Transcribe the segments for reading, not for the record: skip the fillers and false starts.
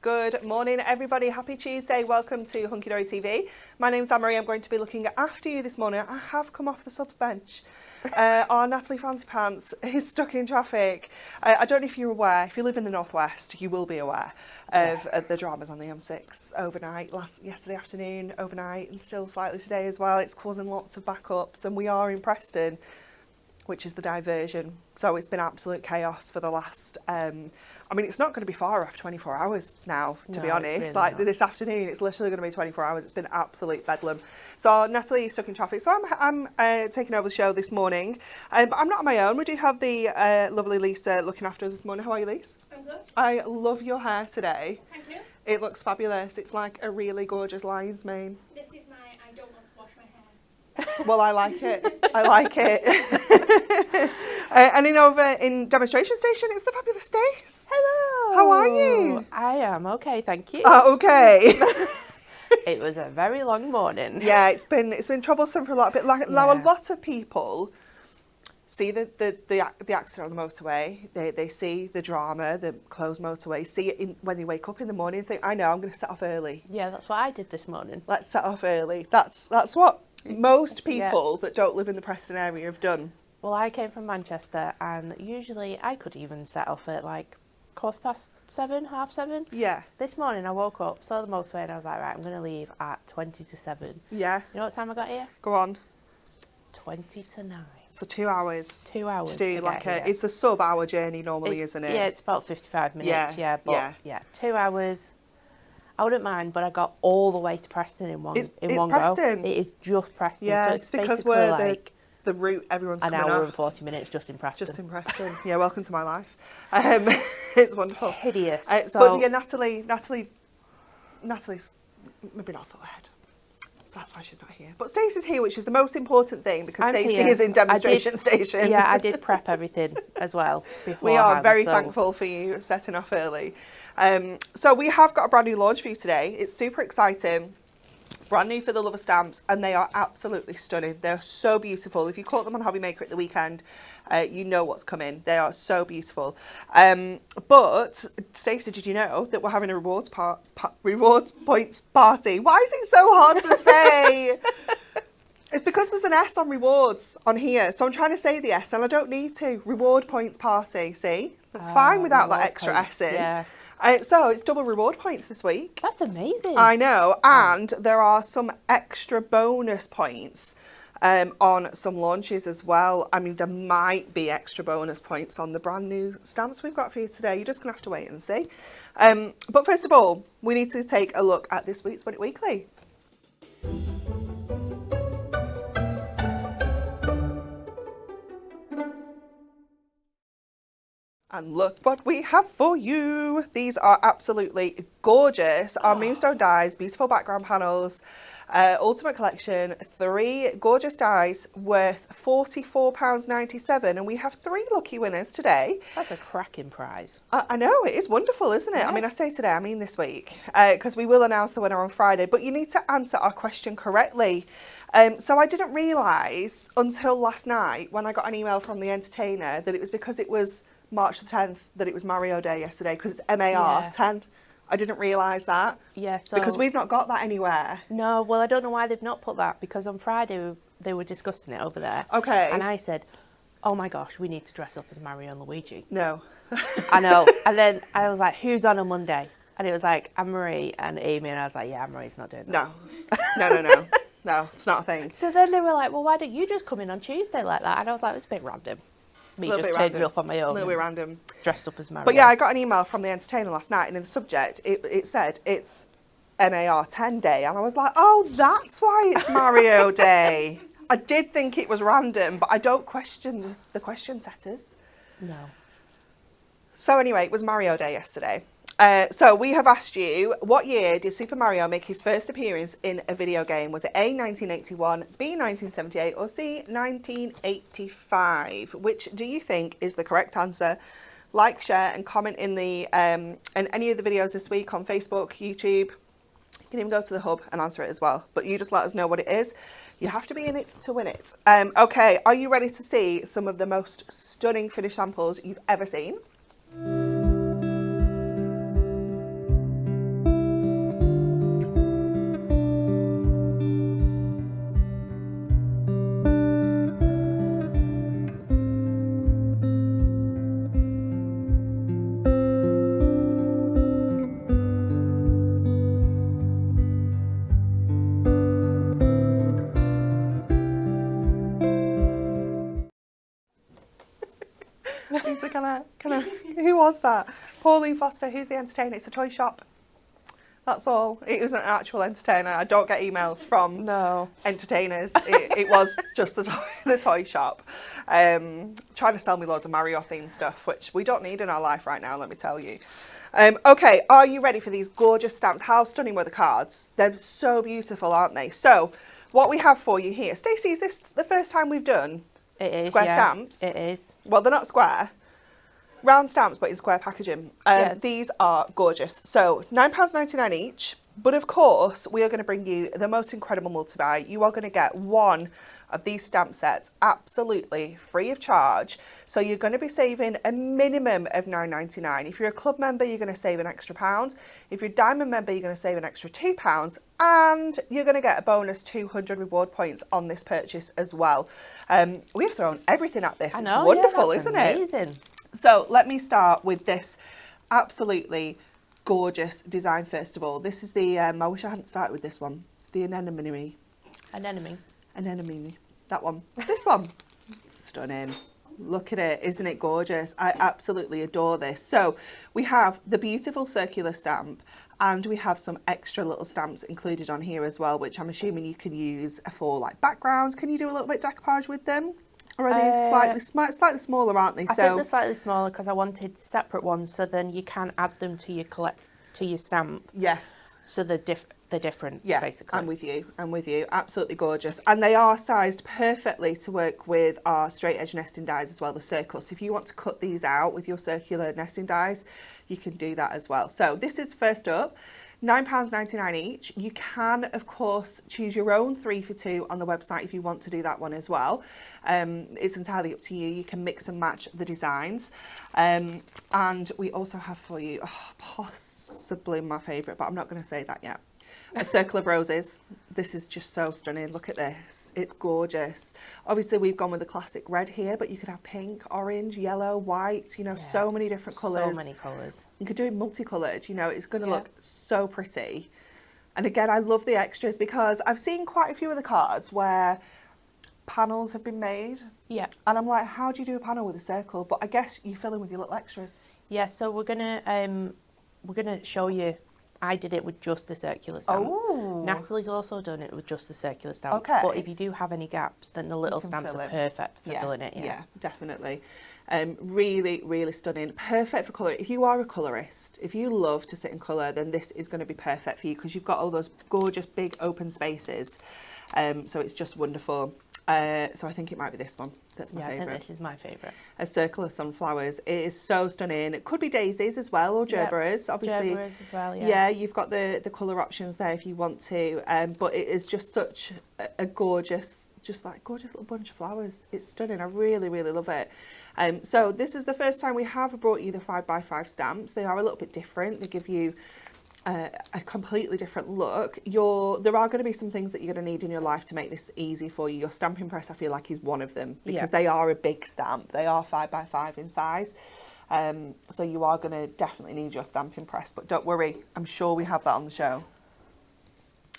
Good morning, everybody. Happy Tuesday. Welcome to Hunky Dory TV. My name's Anne-Marie. I'm going to be looking after you this morning. I have come off the subs bench. Our Natalie Fancy Pants is stuck in traffic. I don't know if you're aware, if you live in the Northwest, you will be aware of the dramas on the M6 overnight, yesterday afternoon, overnight, and still slightly today as well. It's causing lots of backups, and we are in Preston, which is the diversion. So it's been absolute chaos for the last, I mean, it's not going to be far off 24 hours now, to be honest. Really like this afternoon, it's literally going to be 24 hours. It's been absolute bedlam. So Natalie is stuck in traffic. So I'm taking over the show this morning. But I'm not on my own. We do have the lovely Lisa looking after us this morning. How are you, Lisa? I'm good. I love your hair today. Thank you. It looks fabulous. It's like a really gorgeous lion's mane. This is my I don't want to wash my hair. Well, I like it. I like it. And over in demonstration station, it's the fabulous Stace. Hello. How are you? I am okay, thank you. Okay. It was a very long morning. Yeah, it's been troublesome for a lot. But now a lot of people see the accident on the motorway. They see the drama, the closed motorway. See it when they wake up in the morning and think, I know, I'm going to set off early. Yeah, that's what I did this morning. Let's set off early. That's what most people that don't live in the Preston area have done. Well, I came from Manchester, and usually I could even set off at like 7:15, 7:30. Yeah. This morning I woke up, saw the motorway, and I was like, right, I'm going to leave at 7:20. Yeah. You know what time I got here? Go on. 9:20. So 2 hours. 2 hours to do to like get here. it's a sub-hour journey normally, isn't it? Yeah, it's about 55 minutes. Yeah, Yeah, 2 hours. I wouldn't mind, but I got all the way to Preston in one It's go. Preston. It is just Preston. Yeah, so it's because we're like the route everyone's an coming hour off. and 40 minutes just in Preston. Just in Preston. Yeah, welcome to my life. It's wonderful. Hideous. But yeah, Natalie's maybe not thought ahead. So that's why she's not here. But Stacey's here, which is the most important thing, because Stacey is in demonstration station. Yeah, I did prep everything as well beforehand. We are very thankful for you setting off early. So we have got a brand new launch for you today. It's super exciting. Brand new for the lover stamps, and they are absolutely stunning. They're so beautiful. If you caught them on Hobby Maker at the weekend, you know what's coming. They are so beautiful. But Stacey, did you know that we're having a rewards points party? Why is it so hard to say? It's because there's an S on rewards on here, so I'm trying to say the S, and I don't need to. Reward points party. See, that's fine without that extra S in. Yeah. So it's double reward points this week. That's amazing. I know, and there are some extra bonus points on some launches as well. I mean, there might be extra bonus points on the brand new stamps we've got for you today. You're just going to have to wait and see. But first of all, we need to take a look at this week's Win It Weekly. And look what we have for you. These are absolutely gorgeous. Our Moonstone dies, beautiful background panels, Ultimate Collection, 3 gorgeous dies worth £44.97. And we have 3 lucky winners today. That's a cracking prize. I know, it is wonderful, isn't it? Yeah. I mean, I say today, I mean this week, because we will announce the winner on Friday, but you need to answer our question correctly. So I didn't realise until last night when I got an email from the entertainer that it was because it was March the 10th that it was Mario Day yesterday, because it's MAR 10. I didn't realise that. Yeah, so because we've not got that anywhere. No, well, I don't know why they've not put that, because on Friday they were discussing it over there. Okay. And I said, oh my gosh, we need to dress up as Mario and Luigi. No. I know. And then I was like, who's on a Monday? And it was like Anne-Marie and Amy, and I was like, yeah, Anne-Marie's not doing that. No. No, it's not a thing. So then they were like, well, why don't you just come in on Tuesday like that? And I was like, it's a bit random. Me just turning up on my own. A little bit random. Dressed up as Mario. But yeah, I got an email from the entertainer last night, and in the subject, it said it's MAR 10 Day. And I was like, oh, that's why it's Mario Day. I did think it was random, but I don't question the question setters. No. So anyway, it was Mario Day yesterday. So we have asked you, what year did Super Mario make his first appearance in a video game? Was it A, 1981, B, 1978, or C, 1985? Which do you think is the correct answer? Like, share, and comment in the in any of the videos this week on Facebook, YouTube. You can even go to the hub and answer it as well. But you just let us know what it is. You have to be in it to win it. Okay, are you ready to see some of the most stunning finished samples you've ever seen? Lisa, can I, who was that? Pauline Foster, who's the entertainer? It's a toy shop. That's all. It wasn't an actual entertainer. I don't get emails from No. entertainers. It was just the toy shop. Trying to sell me loads of Mario themed stuff, which we don't need in our life right now, let me tell you. Okay, are you ready for these gorgeous stamps? How stunning were the cards? They're so beautiful, aren't they? So, what we have for you here. Stacey, is this the first time we've done It is, square yeah. stamps? It is. Well, they're not square. Round stamps, but in square packaging. Yeah. These are gorgeous. So £9.99 each. But of course, we are going to bring you the most incredible multi-buy. You are going to get one of these stamp sets absolutely free of charge. So you're going to be saving a minimum of £9.99. If you're a club member, you're going to save an extra £1. If you're a diamond member, you're going to save an extra £2. And you're going to get a bonus 200 reward points on this purchase as well. We've thrown everything at this. I It's know, wonderful, yeah, that's isn't it? amazing. So let me start with this absolutely gorgeous design first of all. This is the, I wish I hadn't started with this one, the anemone. Anemone, that one. This one, stunning. Look at it, isn't it gorgeous? I absolutely adore this. So we have the beautiful circular stamp and we have some extra little stamps included on here as well, which I'm assuming you can use for like backgrounds. Can you do a little bit decoupage with them? Or are they slightly smaller, aren't they? I think they're slightly smaller because I wanted separate ones, so then you can add them to your stamp. Yes. So they're different, Yeah, basically. I'm with you. Absolutely gorgeous. And they are sized perfectly to work with our straight edge nesting dies as well, the circle. So if you want to cut these out with your circular nesting dies, you can do that as well. So this is first up. £9.99 each. You can, of course, choose your own 3 for 2 on the website if you want to do that one as well. It's entirely up to you. You can mix and match the designs. And we also have for you, possibly my favourite, but I'm not going to say that yet. A circle of roses. This is just so stunning. Look at this. It's gorgeous. Obviously, we've gone with the classic red here, but you could have pink, orange, yellow, white, you know, so many different colours. So many colours. You could do it multicoloured, you know, it's going to look so pretty. And again, I love the extras because I've seen quite a few of the cards where panels have been made. Yeah. And I'm like, how do you do a panel with a circle? But I guess you fill in with your little extras. Yeah, so we're gonna show you. I did it with just the circular stamp. Oh. Natalie's also done it with just the circular stamp. Okay. But if you do have any gaps, then the little stamps are perfect for filling it. Yeah, definitely. Really, really stunning. Perfect for colour. If you are a colourist, if you love to sit in colour, then this is going to be perfect for you because you've got all those gorgeous big open spaces. So it's just wonderful. So I think it might be this one. That's my favourite. I think this is my favourite. A circle of sunflowers. It is so stunning. It could be daisies as well or gerberas. Obviously, gerberas as well. yeah, you've got the colour options there if you want to. But it is just such a gorgeous, just like gorgeous little bunch of flowers. It's stunning. I really, really love it. So this is the first time we have brought you the 5x5 stamps. They are a little bit different. They give you a completely different look. There are going to be some things that you're going to need in your life to make this easy for you. Your stamping press, I feel like, is one of them because they are a big stamp. They are 5x5 in size. So you are going to definitely need your stamping press, but don't worry, I'm sure we have that on the show.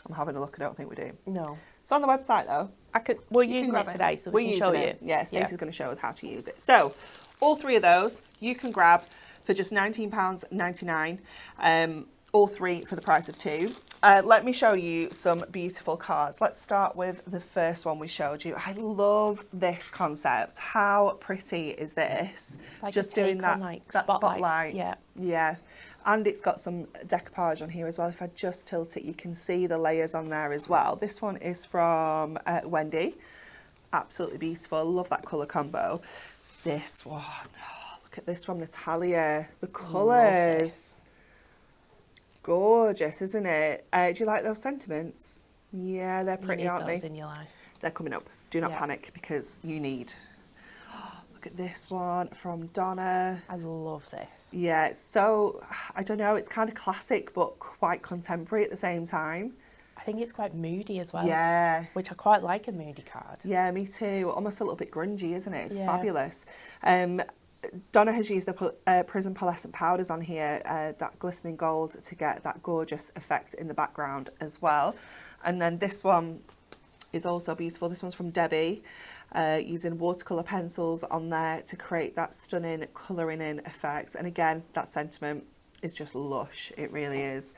I'm having a look, I don't think we do. No. It's on the website though. We're using it today, so we can show you. Yeah, Stacey's going to show us how to use it. So all three of those you can grab for just £19.99. All three for the price of 2. Let me show you some beautiful cards. Let's start with the first one we showed you. I love this concept. How pretty is this? Like just doing that, like that spotlight. Yeah. And it's got some decoupage on here as well. If I just tilt it, you can see the layers on there as well. This one is from Wendy. Absolutely beautiful. Love that colour combo. This one, look at this from Natalia. The colours. Gorgeous, isn't it? Do you like those sentiments? Yeah, they're pretty, aren't they? In your life. They're coming up. Do not panic because you need. Look at this one from Donna. I love this. Yeah, it's so, I don't know, it's kind of classic but quite contemporary at the same time. I think it's quite moody as well. Yeah. Which I quite like a moody card. Yeah, me too. Almost a little bit grungy, isn't it? It's fabulous. Donna has used the Prism Pearlescent powders on here, that glistening gold, to get that gorgeous effect in the background as well. And then this one is also beautiful. This one's from Debbie. using watercolour pencils on there to create that stunning colouring in effect. And again, that sentiment is just lush, it really is.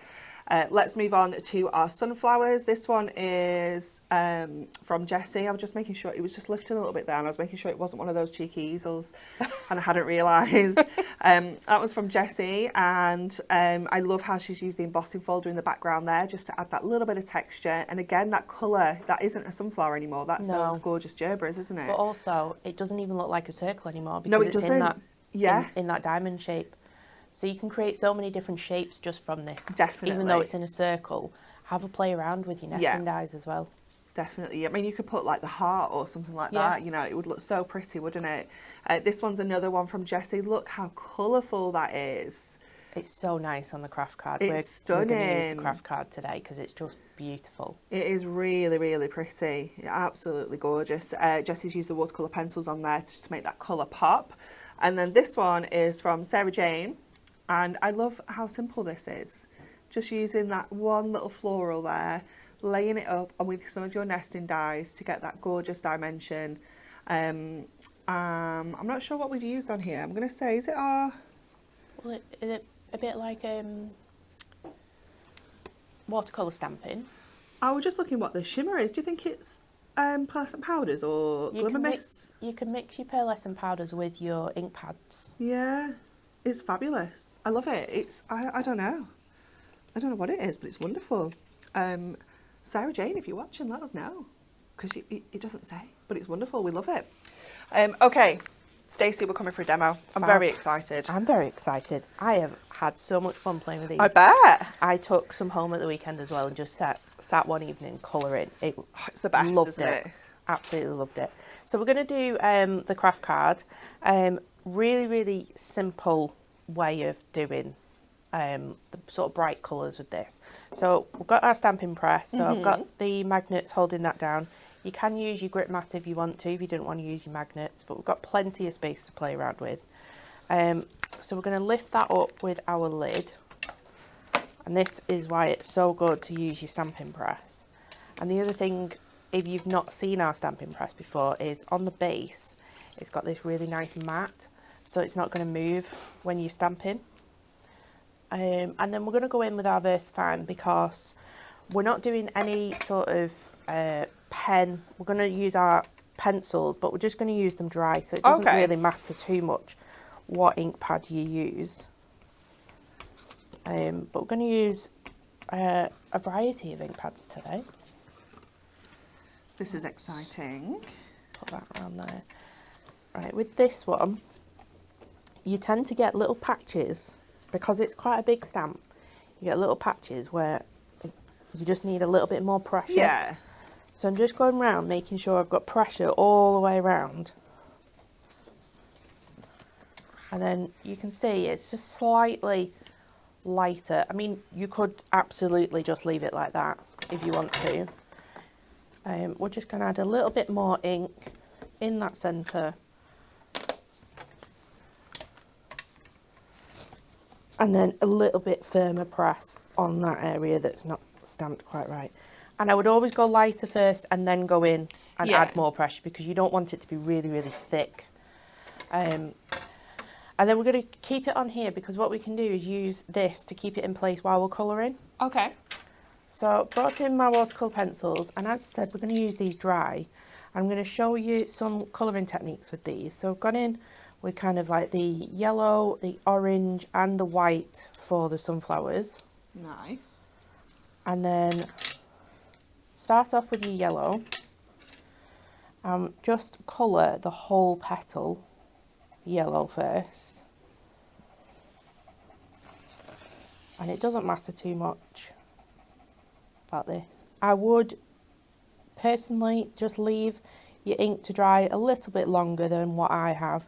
Let's move on to our sunflowers. This one is from Jessie. I was just making sure, it was just lifting a little bit there, and I was making sure it wasn't one of those cheeky easels, and I hadn't realised. That was from Jessie, and I love how she's used the embossing folder in the background there just to add that little bit of texture. And again, that colour, that isn't a sunflower anymore, that's those gorgeous gerbers, isn't it? But also, it doesn't even look like a circle anymore because No, it it's doesn't. in that, Yeah. in that diamond shape. So you can create so many different shapes just from this. Definitely. Even though it's in a circle, have a play around with your nesting dies as well. Definitely. I mean, you could put like the heart or something like that, you know, it would look so pretty, wouldn't it? This one's another one from Jessie. Look how colourful that is. It's so nice on the craft card. It's We're stunning. going to use the craft card today because it's just beautiful. It is really, really pretty. Absolutely gorgeous. Jessie's used the watercolour pencils on there just to make that colour pop. And then this one is from Sarah Jane. And I love how simple this is. Just using that one little floral there, laying it up and with some of your nesting dies to get that gorgeous dimension. I'm not sure what we've used on here. I'm going to say, is it our... Well, is it a bit like watercolour stamping? I was just looking what the shimmer is. Do you think it's pearlescent powders or glimmer mists? You can mix your pearlescent powders with your ink pads. Yeah. It's fabulous. I love it. It's I don't know. I don't know what it is, but it's wonderful. Sarah Jane, if you're watching, let us know. Because it doesn't say, but it's wonderful. We love it. Okay, Stacey, we're coming for a demo. I'm very excited. I'm very excited. I have had so much fun playing with these. I bet. I took some home at the weekend as well and just sat one evening colouring. It's the best, isn't it? Absolutely loved it. So we're going to do the craft card. Really, really simple way of doing the sort of bright colours with this. So we've got our stamping press. So I've got the magnets holding that down. You can use your grip mat if you want to, if you didn't want to use your magnets, but we've got plenty of space to play around with. So we're going to lift that up with our lid. And this is why it's so good to use your stamping press. And the other thing, if you've not seen our stamping press before, is on the base, it's got this really nice mat, so it's not going to move when you're stamping. And then we're going to go in with our VersaFine because we're not doing any sort of pen. We're going to use our pencils, but we're just going to use them dry, so it doesn't really matter too much what ink pad you use. But we're going to use a variety of ink pads today. This is exciting. Put that around there. Right, with this one, you tend to get little patches, because it's quite a big stamp, you get little patches where you just need a little bit more pressure. Yeah. So I'm just going around making sure I've got pressure all the way around. And then you can see it's just slightly lighter. I mean, you could absolutely just leave it like that if you want to. We're just going to add a little bit more ink in that centre. And then a little bit firmer press on that area that's not stamped quite right. And I would always go lighter first and then go in and add more pressure, because you don't want it to be really, really thick. And then we're going to keep it on here, because what we can do is use this to keep it in place while we're colouring. Okay. So I brought in my watercolour pencils, and as I said, we're going to use these dry. I'm going to show you some colouring techniques with these. So I've gone in with kind of like the yellow, the orange and the white for the sunflowers. Nice. And then start off with your yellow. Just colour the whole petal yellow first. And it doesn't matter too much about this. I would personally just leave your ink to dry a little bit longer than what I have,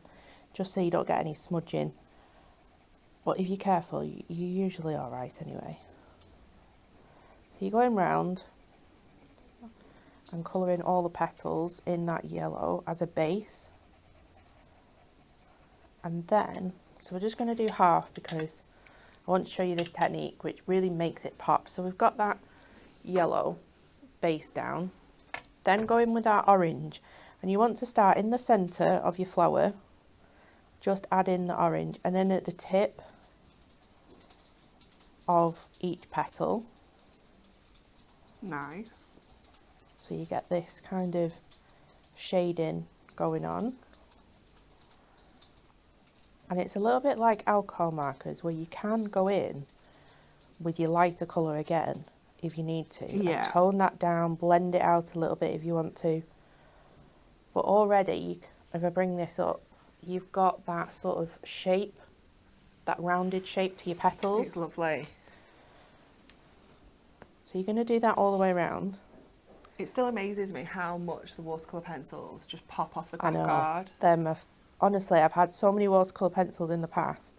just so you don't get any smudging. But if you're careful, you're usually alright anyway. So you're going round and colouring all the petals in that yellow as a base. And then, so we're just going to do half, because I want to show you this technique which really makes it pop. So we've got that yellow base down, then go in with our orange And you want to start in the centre of your flower, just add in the orange, and then at the tip of each petal. Nice. So you get this kind of shading going on. And it's a little bit like alcohol markers, where you can go in with your lighter colour again if you need to. Yeah. And tone that down, blend it out a little bit if you want to. But already, if I bring this up, you've got that sort of shape, that rounded shape to your petals. It's lovely. So you're going to do that all the way around. It still amazes me how much the watercolour pencils just pop off the I craft know. card. Honestly, I've had so many watercolour pencils in the past,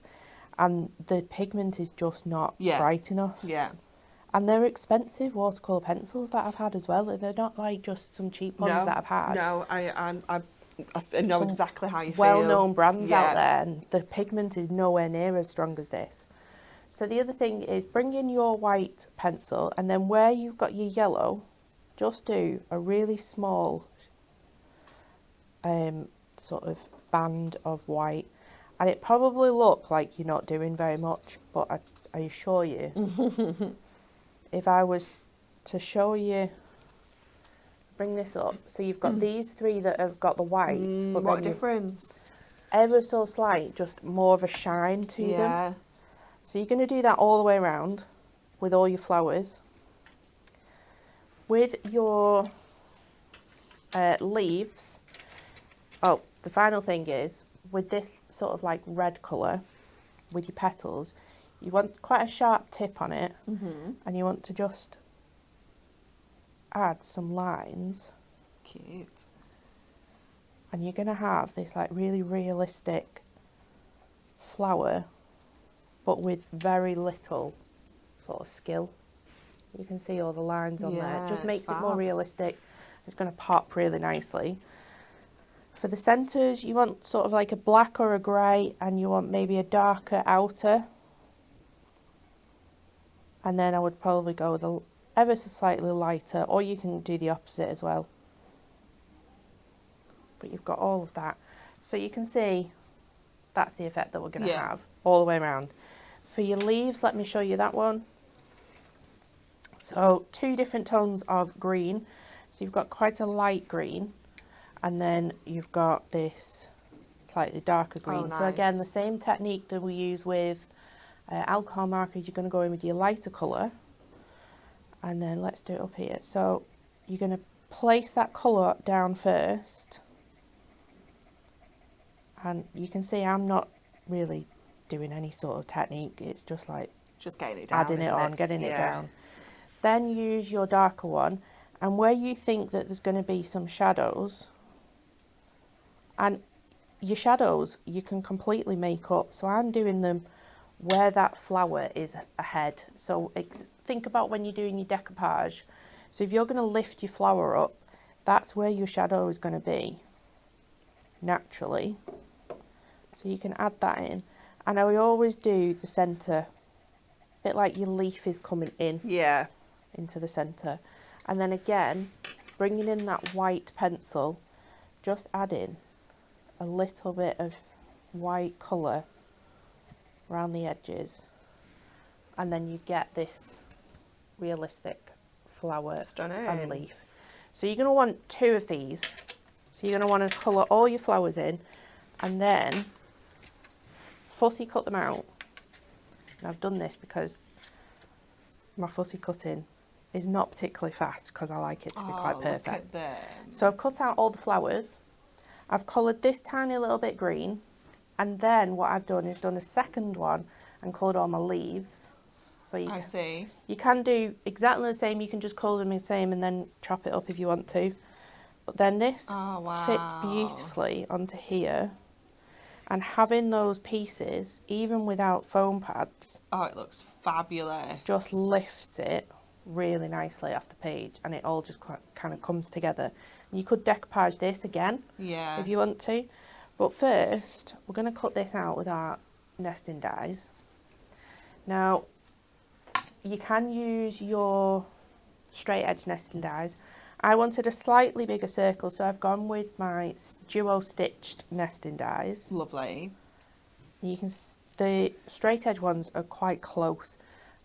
and the pigment is just not bright enough. Yeah. And they're expensive watercolour pencils that I've had as well. They're not like just some cheap ones that I've had. No, I know Some exactly how you feel. Well-known brands out there, and the pigment is nowhere near as strong as this. So the other thing is, bring in your white pencil, and then where you've got your yellow, just do a really small sort of band of white. And it probably looks like you're not doing very much, but I assure you, if I was to show you, bring this up, so you've got these three that have got the white, but What a then difference. ever so slight, just more of a shine to them. Yeah. So you're going to do that all the way around with all your flowers. With your leaves, the final thing is, with this sort of like red colour, with your petals, you want quite a sharp tip on it, and you want to just add some lines. Cute. And you're going to have this like really realistic flower, but with very little sort of skill. You can see all the lines on there. It just it's makes it more fab. realistic. It's going to pop really nicely. For the centres, you want sort of like a black or a grey, and you want maybe a darker outer. And then I would probably go with a ever so slightly lighter, or you can do the opposite as well. But you've got all of that. So you can see that's the effect that we're going to have all the way around. For your leaves, let me show you that one. So 2 different tones of green. So you've got quite a light green, and then you've got this slightly darker green. So again, the same technique that we use with alcohol markers, you're going to go in with your lighter colour, and then let's do it up here. So you're going to place that colour down first, and you can see I'm not really doing any sort of technique. It's just like just getting it down, adding it on, getting it down. Then use your darker one, and where you think that there's going to be some shadows, and your shadows you can completely make up. So I'm doing them where that flower is ahead. So think about when you're doing your decoupage. So if you're going to lift your flower up, that's where your shadow is going to be naturally. So you can add that in. And I always do the centre, a bit like your leaf is coming in into the centre. And then again, bringing in that white pencil, just add in a little bit of white colour around the edges, and then you get this realistic flower and leaf. So you're going to want 2 of these. So you're going to want to colour all your flowers in, and then fussy cut them out. And I've done this because my fussy cutting is not particularly fast, because I like it to be quite perfect. Look at them. So I've cut out all the flowers. I've coloured this tiny little bit green, and then what I've done is done a second one and coloured all my leaves. So you can do exactly the same. You can just colour them the same and then chop it up if you want to. But then this fits beautifully onto here. And having those pieces, even without foam pads, it looks fabulous. Just lifts it really nicely off the page, and it all just kind of comes together. And you could decoupage this again if you want to. But first, we're going to cut this out with our nesting dies. Now, you can use your straight edge nesting dies. I wanted a slightly bigger circle, so I've gone with my duo stitched nesting dies. Lovely. You can the straight edge ones are quite close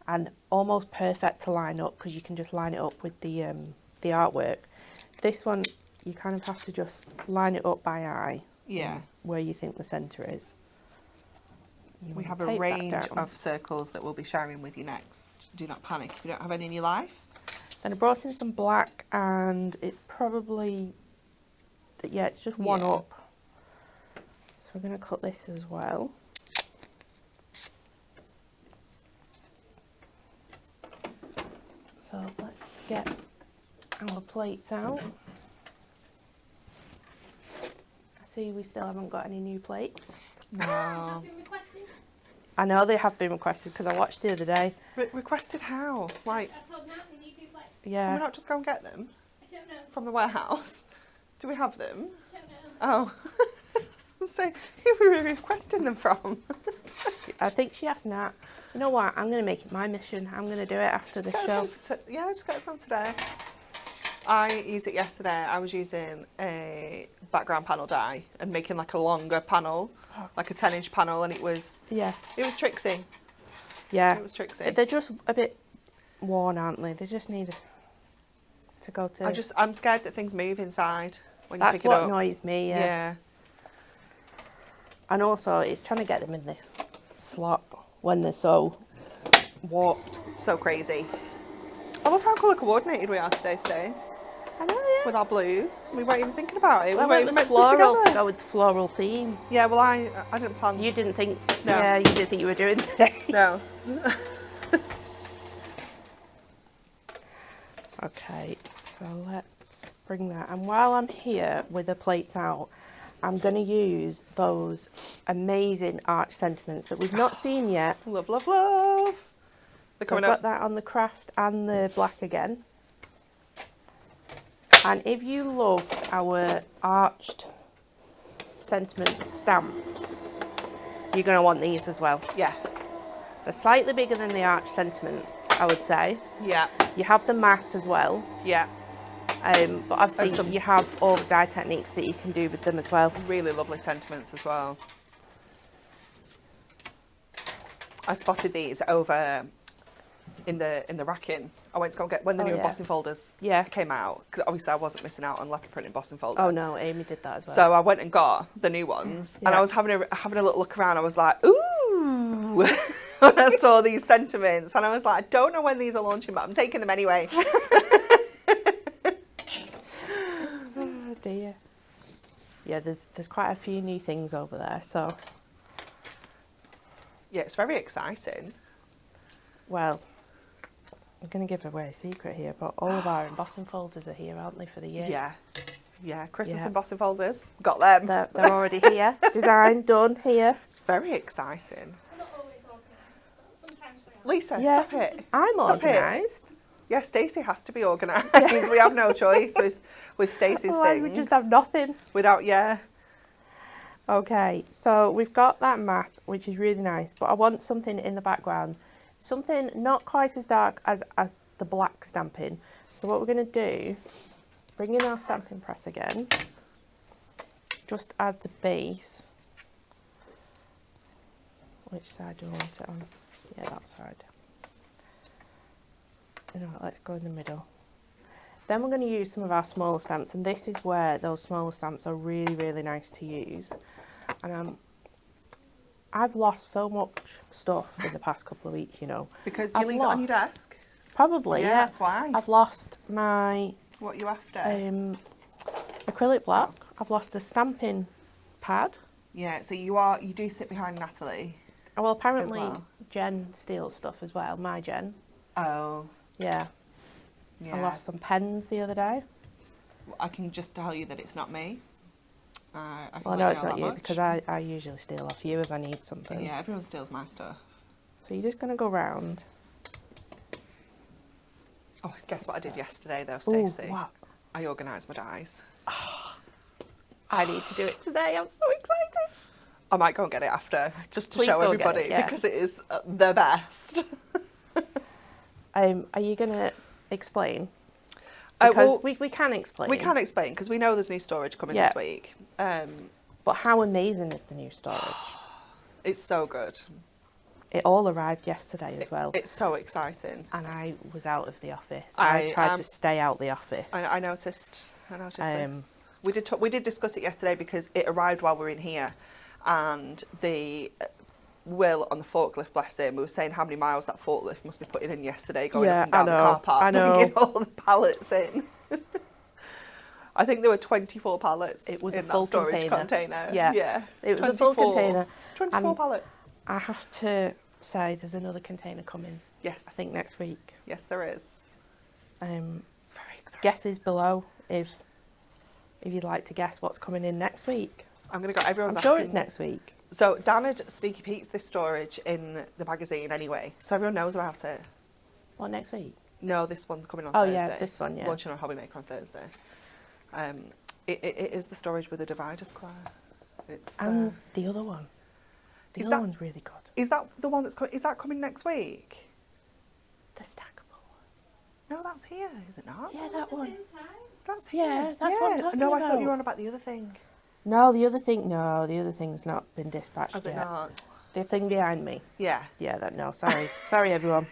and almost perfect to line up because you can just line it up with the artwork. This one you kind of have to just line it up by eye. Yeah. Where you think the centre is. We have a range of circles that we'll be sharing with you next. Do not panic if you don't have any in your life. Then I brought in some black, and it probably, yeah, it's just one up. So we're going to cut this as well. So let's get our plates out. I see we still haven't got any new plates. No. I know they have been requested because I watched the other day. Requested how? Like, I told Nat we need new plates. Yeah. can we not just go and get them I don't know. from the warehouse? Do we have them? I don't know. Oh. So, who were we requesting them from? I think she asked Nat. You know what? I'm going to make it my mission. I'm going to do it after the show. Yeah, just get some today. I used it yesterday. I was using a background panel die and making like a longer panel, like a 10-inch panel, and it was tricksy. Yeah. It was tricksy. They're just a bit worn, aren't they? They just need to go to... I'm scared that things move inside when you That's pick it up. what annoys me, yeah. And also, it's trying to get them in this slot when they're so warped. So crazy. I love how colour coordinated we are today, Stace. I know, yeah. With our blues. We weren't even thinking about it. Well, we weren't even meant to be floral to together. go with the floral theme. Yeah, well, I didn't plan. You didn't think... No. Yeah, you didn't think you were doing today. No. Okay, so let's bring that. And while I'm here with the plates out, I'm going to use those amazing arch sentiments that we've not seen yet. Love, love, love. They're So I've coming got up. that on the craft and the black again. And if you love our arched sentiment stamps, you're going to want these as well. Yes. They're slightly bigger than the arch sentiments, I would say. Yeah. You have the matte as well. Yeah. But obviously some- you have all the dye techniques that you can do with them as well. Really lovely sentiments as well. I spotted these over in the racking. I went to go and get when the new embossing folders came out, because obviously I wasn't missing out on leopard print embossing folder. Oh no, Amy did that as well. So I went and got the new ones, and I was having a little look around. I was like, ooh, when I saw these sentiments, and I was like, I don't know when these are launching, but I'm taking them anyway. Oh dear. Yeah, there's quite a few new things over there. So Yeah, it's very exciting. well, I'm going to give away a secret here, but all of our embossing folders are here, aren't they, for the year? Yeah. Yeah, Christmas Yeah. embossing folders. Got them. They're already here. Designed, done, here. It's very exciting. I'm not always organised, but sometimes we are. Lisa, Yeah. stop it. I'm Stop it. organised. Yeah, Stacey has to be organised. We have no choice with Stacey's Otherwise things. we just have nothing. Without, yeah. Okay, so we've got that matte, which is really nice, but I want something in the background. Something not quite as dark as the black stamping. So what we're going to do, bring in our stamping press again, just add the base. Which side do I want it on? Yeah, that side. You know, let's go in the middle. Then we're going to use some of our smaller stamps, and this is where those smaller stamps are really, really nice to use. And I've lost so much stuff in the past couple of weeks, you know. It's because you leave it on your desk. Probably, yeah. That's why. I've lost my What are you after? acrylic block. I've lost the stamping pad. Yeah, so you do sit behind Natalie. Well, apparently well. Jen steals stuff as well. My Jen. Oh. Yeah. Yeah. I lost some pens the other day. I can just tell you that it's not me. I can Well, let no, it's know not that you much. because I usually steal off you if I need something. Yeah, everyone steals my stuff. So you're just going to go round. Oh, guess what I did yesterday though, Ooh, Stacey? what? I organised my dies. I need to do it today. I'm so excited. I might go and get it after, just to Please show go get everybody, it, yeah. because it is the best. Are you going to explain? Because we can explain. We can explain because we know there's new storage coming Yeah. this week. But how amazing is the new storage? It's so good. It all arrived yesterday as well. It's so exciting. And I was out of the office. I I tried to stay out the office. I noticed this. We did discuss it yesterday because it arrived while we were in here, and the Will on the forklift, bless him, we were saying how many miles that forklift must be putting in yesterday going up and down the car park. I know. Bringing all the pallets in. I think there were 24 pallets. It was in a full that storage container. Yeah. It was a full container. 24 And pallets. I have to say there's another container coming. Yes. I think next week. Yes, there is. It's very exciting. Guesses below if you'd like to guess what's coming in next week. I'm going to go. Everyone's I'm sure asking. it's next week. So Dan had sneaky peeked this storage in the magazine anyway, so everyone knows about it. What, next week? No, this one's coming on Oh, Thursday. yeah, this one, yeah. Launching on Hobbymaker on Thursday. It is the storage with the dividers, Claire. It's And the other one. The other one's really good. Is that the one that's is that coming next week? The stackable one. No, that's here, is it not? Yeah, that one. That's here. Yeah, that's what I'm talking No, I thought you about. were on about the other thing. No, the other thing's not been dispatched Has yet. it not? The thing behind me. Yeah. Yeah, sorry. Sorry, everyone.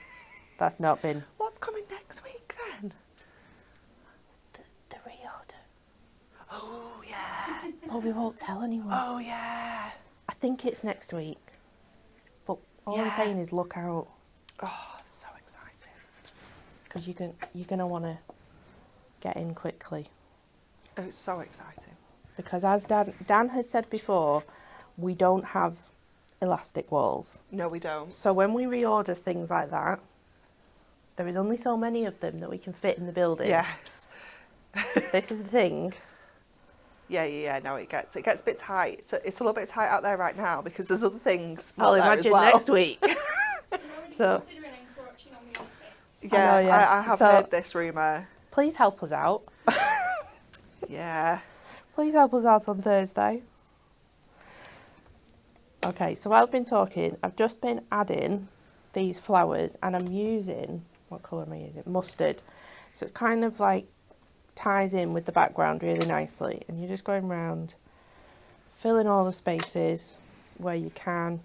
That's not been. What's coming next week then? The reorder. Oh, yeah. Oh, we won't tell anyone. Oh, yeah. I think it's next week. But all Yeah. I'm saying is look out. Oh, so exciting. Because you're going to want to get in quickly. Oh, it's so exciting. Because as Dan has said before, we don't have elastic walls. No, we don't. So when we reorder things like that, there is only so many of them that we can fit in the building. Yes. This is the thing. Yeah. No, it gets a bit tight. It's a little bit tight out there right now because there's other things. I'll out there imagine as well. next week. So- Considering encroaching on the office. Yeah, I know, yeah. I have So- heard this rumour. Please help us out. Yeah. Please help us out on Thursday. Okay, so while I've been talking, I've just been adding these flowers and I'm using, what colour am I using? Mustard. So it's kind of like ties in with the background really nicely. And you're just going round, filling all the spaces where you can.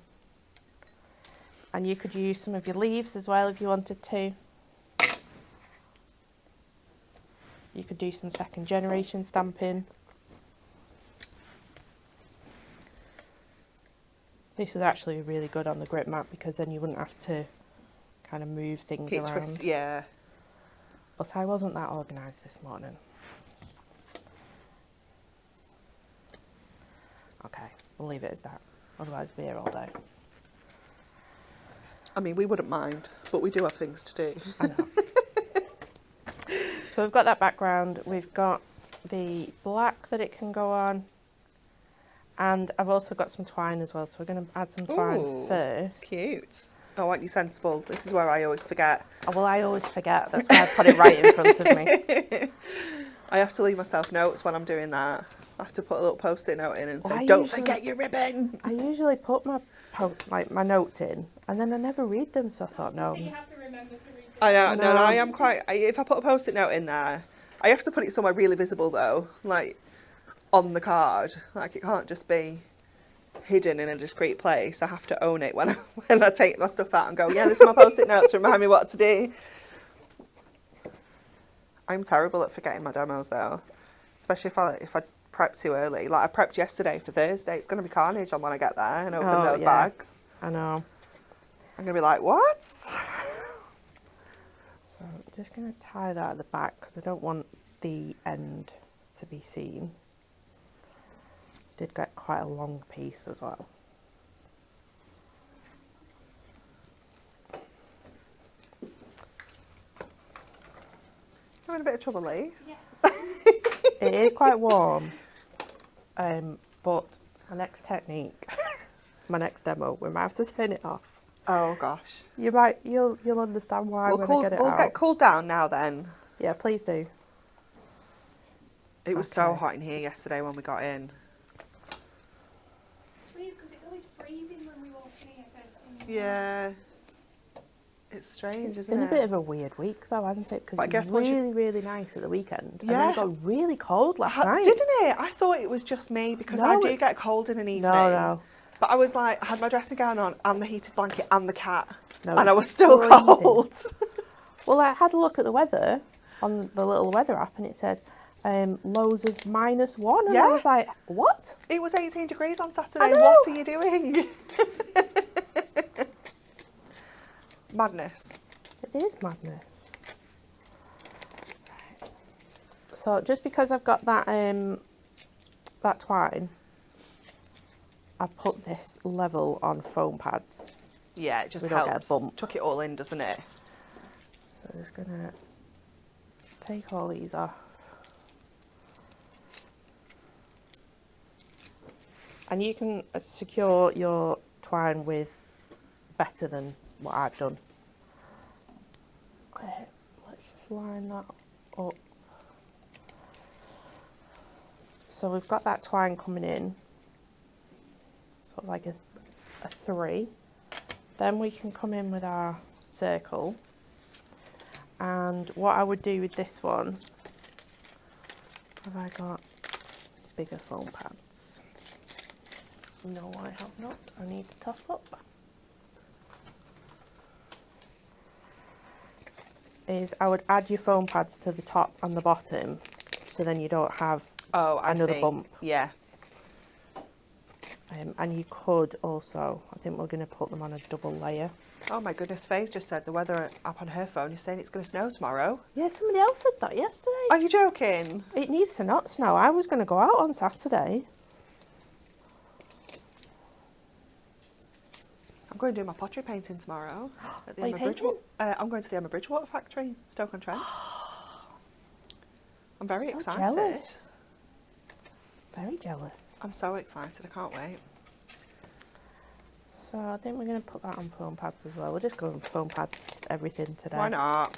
And you could use some of your leaves as well if you wanted to. You could do some second generation stamping. This is actually really good on the grip mat because then you wouldn't have to kind of move things Keep around. twist. Yeah. But I wasn't that organised this morning. Okay, we'll leave it as that. Otherwise we'll be here all day. I mean, we wouldn't mind, but we do have things to do. I know. So we've got that background. We've got the black that it can go on. And I've also got some twine as well, so we're going to add some twine Ooh, first. Cute. Oh, aren't you sensible? This is where I always forget. Oh, well, I always forget. That's why I put it right in front of me. I have to leave myself notes when I'm doing that. I have to put a little post-it note in and say, Well, "Don't forget your ribbon." I usually put my my notes in, and then I never read them. So I thought, no. So you have to remember to read them. I know. No, No. I am quite. If I put a post-it note in there, I have to put it somewhere really visible though, like on the card. Like it can't just be hidden in a discreet place. I have to own it when I take my stuff out and go, yeah, this is my post-it note to remind me what to do. I'm terrible at forgetting my demos though, especially if I prep too early. Like I prepped yesterday for Thursday. It's going to be carnage on when I get there and open those bags. I know. I'm going to be like, what? So I'm just going to tie that at the back because I don't want the end to be seen. Did get quite a long piece as well. I'm in a bit of trouble, Lee. Yes. It is quite warm, but my next technique, my next demo, we might have to turn it off. Oh gosh. You'll understand why when I get it out. We'll get cooled down now then. Yeah, please do. It was so Okay. hot in here yesterday when we got in. It's weird because it's always freezing when we walk in here first thing. Yeah. It's strange, It's isn't been it? a bit of a weird week though, hasn't it? But I Because it guess was once you- really, really nice at the weekend. And then Yeah. it got really cold last night. Didn't it? I thought it was just me because I No, do it- get cold in an evening. No. But I was like, I had my dressing gown on and the heated blanket and the cat. No, and I it's was still freezing. cold. Well, I had a look at the weather on the little weather app and it said lows of -1. And Yeah. I was like, what? It was 18 degrees on Saturday. know. What are you doing? Madness. It is madness. So just because I've got that that twine, I put this level on foam pads. Yeah, it just We don't get a helps. bump. Tuck it all in, doesn't it? So I'm just gonna take all these off. And you can secure your twine with better than what I've done. Let's just line that up. So we've got that twine coming in, sort of like a 3. Then we can come in with our circle. And what I would do with this one, have I got bigger foam pads? No, I have not. I need to top up. Is I would add your foam pads to the top and the bottom, so then you don't have another bump. Yeah. And you could also, I think we're going to put them on a double layer. Oh my goodness, Faye's just said the weather app on her phone is saying it's going to snow tomorrow. Yeah, somebody else said that yesterday. Are you joking? It needs to not snow. I was going to go out on Saturday. I'm going to do my pottery painting tomorrow. At the What are you Emma painting? I'm going to the Emma Bridgewater factory, Stoke-on-Trent. I'm very So excited. jealous. Very jealous. I'm so excited, I can't wait. So I think we're going to put that on foam pads as well. We're just going foam pads everything today. Why not?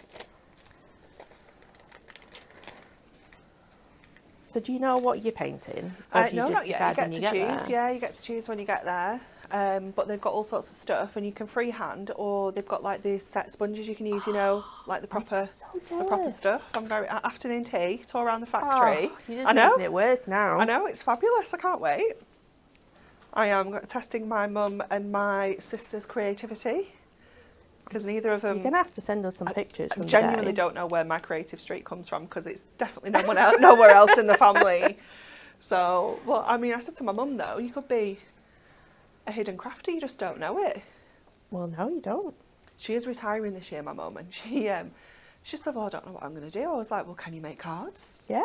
So do you know what you're painting? Or do you No, just not yet. You decide get when to you get choose. there? Yeah, you get to choose when you get there. But they've got all sorts of stuff, and you can freehand, or they've got like the set sponges you can use. You know, like the proper, so the proper jealous. stuff. I'm very afternoon tea, tour around the factory. Oh, you're just I know. making it worse now. I know, it's fabulous. I can't wait. I am testing my mum and my sister's creativity because neither of them. You're going to have to send us some pictures I from the genuinely day. don't know where my creative streak comes from because it's definitely nowhere else in the family. So, well, I mean, I said to my mum though, you could be a hidden crafter, you just don't know it. Well, no, you don't. She is retiring this year, my mum, and she said, well, I don't know what I'm going to do. I was like, well, can you make cards? Yeah.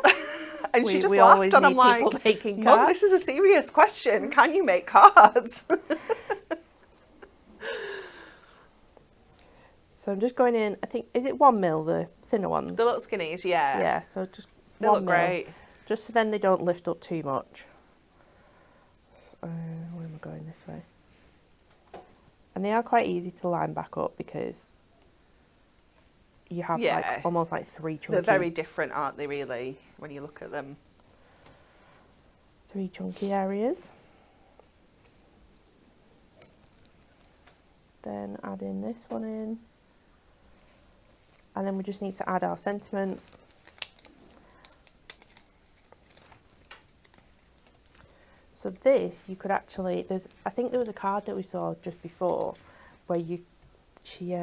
And she just we laughed, always and I'm need like, people making Mum, cards. this is a serious question. Can you make cards? So I'm just going in, I think, is it 1 mil, the thinner ones? The little skinnies, yeah. Yeah, so just They 1 look mil. great. Just so then they don't lift up too much. Where am I going this way? And they are quite easy to line back up because you have Yeah. like almost like 3 chunky. They're very different, aren't they, really, when you look at them? 3 chunky areas. Then add in this one in. And then we just need to add our sentiment. So this, you could actually, I think there was a card that we saw just before where she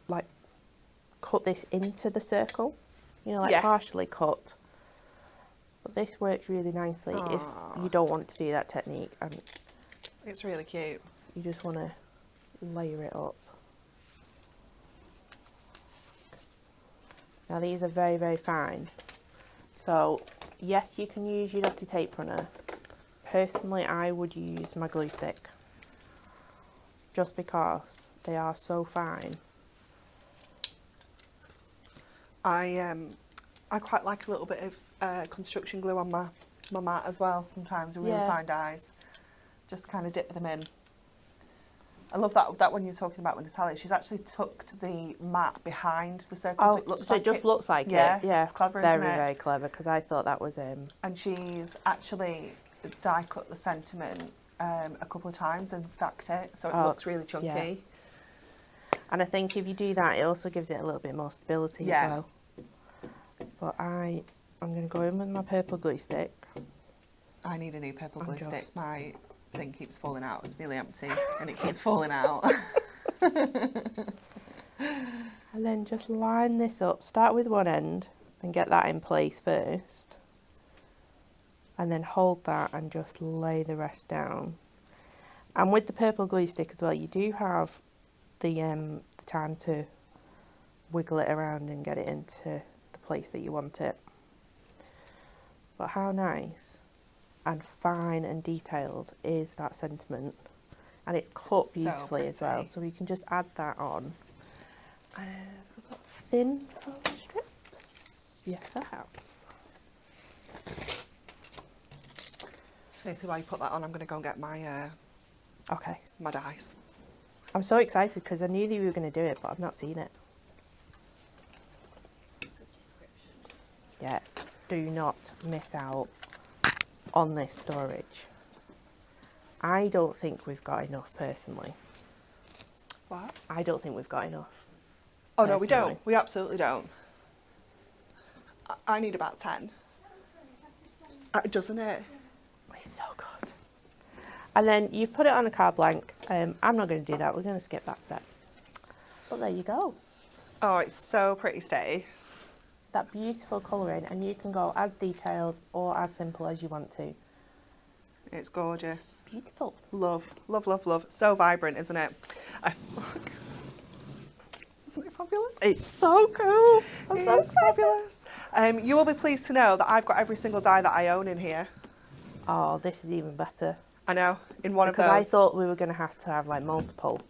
like cut this into the circle, you know, like Yes. partially cut. But this works really nicely if Aw. you don't want to do that technique and It's really cute. you just want to layer it up. Now these are very, very fine. So yes, you can use your dotty tape runner. Personally, I would use my glue stick just because they are so fine. I quite like a little bit of construction glue on my mat as well sometimes, with really Yeah. fine dyes. Just kind of dip them in. I love that one you were talking about with Natalie. She's actually tucked the mat behind the circle, so it looks so like it just it's, looks like yeah, it. Yeah, it's clever, very, isn't it? very clever. Because I thought that was And she's actually die cut the sentiment a couple of times and stacked it, so it Oh, looks really chunky. yeah. And I think if you do that, it also gives it a little bit more stability Yeah. as well. But I'm going to go in with my purple glue stick. I need a new purple glue just- stick. My thing keeps falling out. It's nearly empty and it keeps falling out. And then just line this up. Start with one end and get that in place first. And then hold that and just lay the rest down. And with the purple glue stick as well, you do have the time to wiggle it around and get it into the place that you want it. But how nice and fine and detailed is that sentiment? And it's cut So beautifully as well, pretty. so we can just add that on. We've got thin floral strips. Yes, I have. So see why you put that on. I'm going to go and get my Okay. my dies. I'm so excited because I knew that you were going to do it, but I've not seen it. Good description. Yeah, do not miss out on this storage. I don't think we've got enough personally. What? I don't think we've got enough. Oh no, we Personally. don't. We absolutely don't. I need about 10. Doesn't it? It's so good. And then you put it on a card blank. I'm not going to do that. We're going to skip that step. But there you go. Oh, it's so pretty, Stace. That beautiful colouring, and you can go as detailed or as simple as you want to. It's gorgeous. Beautiful. Love, love, love, love. So vibrant, isn't it? Isn't it fabulous? It's so cool. I'm so It's excited. fabulous. You will be pleased to know that I've got every single die that I own in here. Oh, this is even better. I know, in one Because of I those. thought we were going to have like multiple.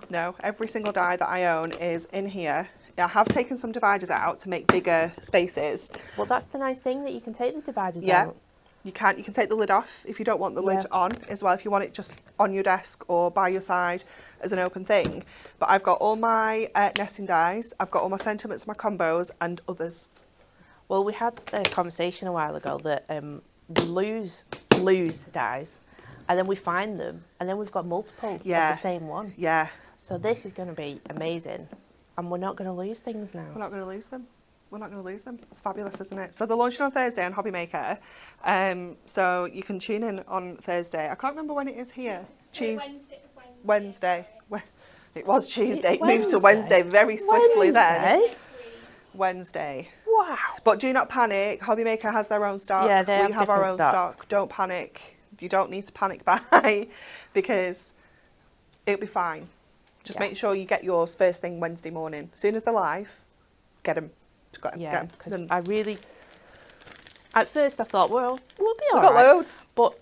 No, every single die that I own is in here. I have taken some dividers out to make bigger spaces. Well, that's the nice thing, that you can take the dividers Yeah. out. You can take the lid off if you don't want the lid Yeah. on as well, if you want it just on your desk or by your side as an open thing. But I've got all my nesting dies, I've got all my sentiments, my combos and others. Well, we had a conversation a while ago that we lose dies, and then we find them, and then we've got multiple Yeah. of the same one. Yeah, So this is going to be amazing, and we're not going to lose things we're now. not going to lose them. We're not going to lose them. It's fabulous, isn't it? So they're launching on Thursday on Hobby Maker. So you can tune in on Thursday. I can't remember when it is here. Wednesday. It was Tuesday. It moved to Wednesday very swiftly then. Wednesday? Next week. Wednesday. Wow. But do not panic. Hobby Maker has their own stock. Yeah, they we have have our different own stock. Don't panic. You don't need to panic buy because it'll be fine. Just Yeah. make sure you get yours first thing Wednesday morning. As soon as they're live, get them. Yeah, because I really... At first I thought, well, we'll be We've alright. got loads. But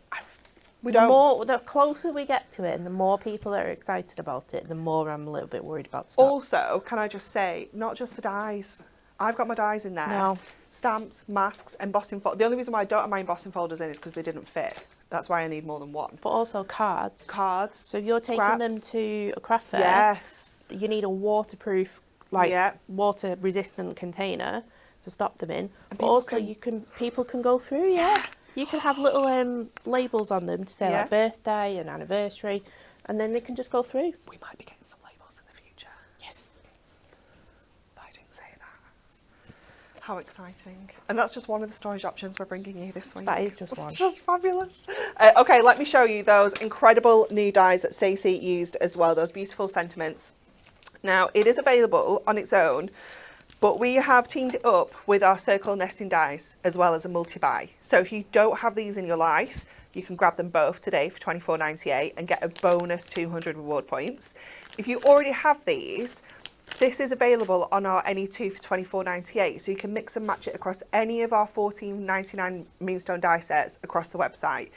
We the don't. the closer we get to it and the more people that are excited about it, the more I'm a little bit worried about stock. Also, can I just say, not just for dies. I've got my dies in there. No. Stamps, masks, embossing folders. The only reason why I don't have my embossing folders in is because they didn't fit. That's why I need more than one. But also cards. Cards. So if you're taking them scraps. to a craft fair, Yes. you need a waterproof, like Yeah. water resistant container to stop them in. But people also can- people can go through, yeah. You can have little labels on them to say Yeah. like birthday and anniversary, and then they can just go through. We might be getting some labels in the future. Yes. But I didn't say that. How exciting. And that's just one of the storage options we're bringing you this week. That is just It's one. just fabulous. Okay, let me show you those incredible new dies that Stacey used as well, those beautiful sentiments. Now, it is available on its own, but we have teamed it up with our circle nesting dies as well as a multi-buy. So if you don't have these in your life, you can grab them both today for $24.98 and get a bonus 200 reward points. If you already have these, this is available on our any2 for $24.98, so you can mix and match it across any of our $14.99 Moonstone die sets across the website,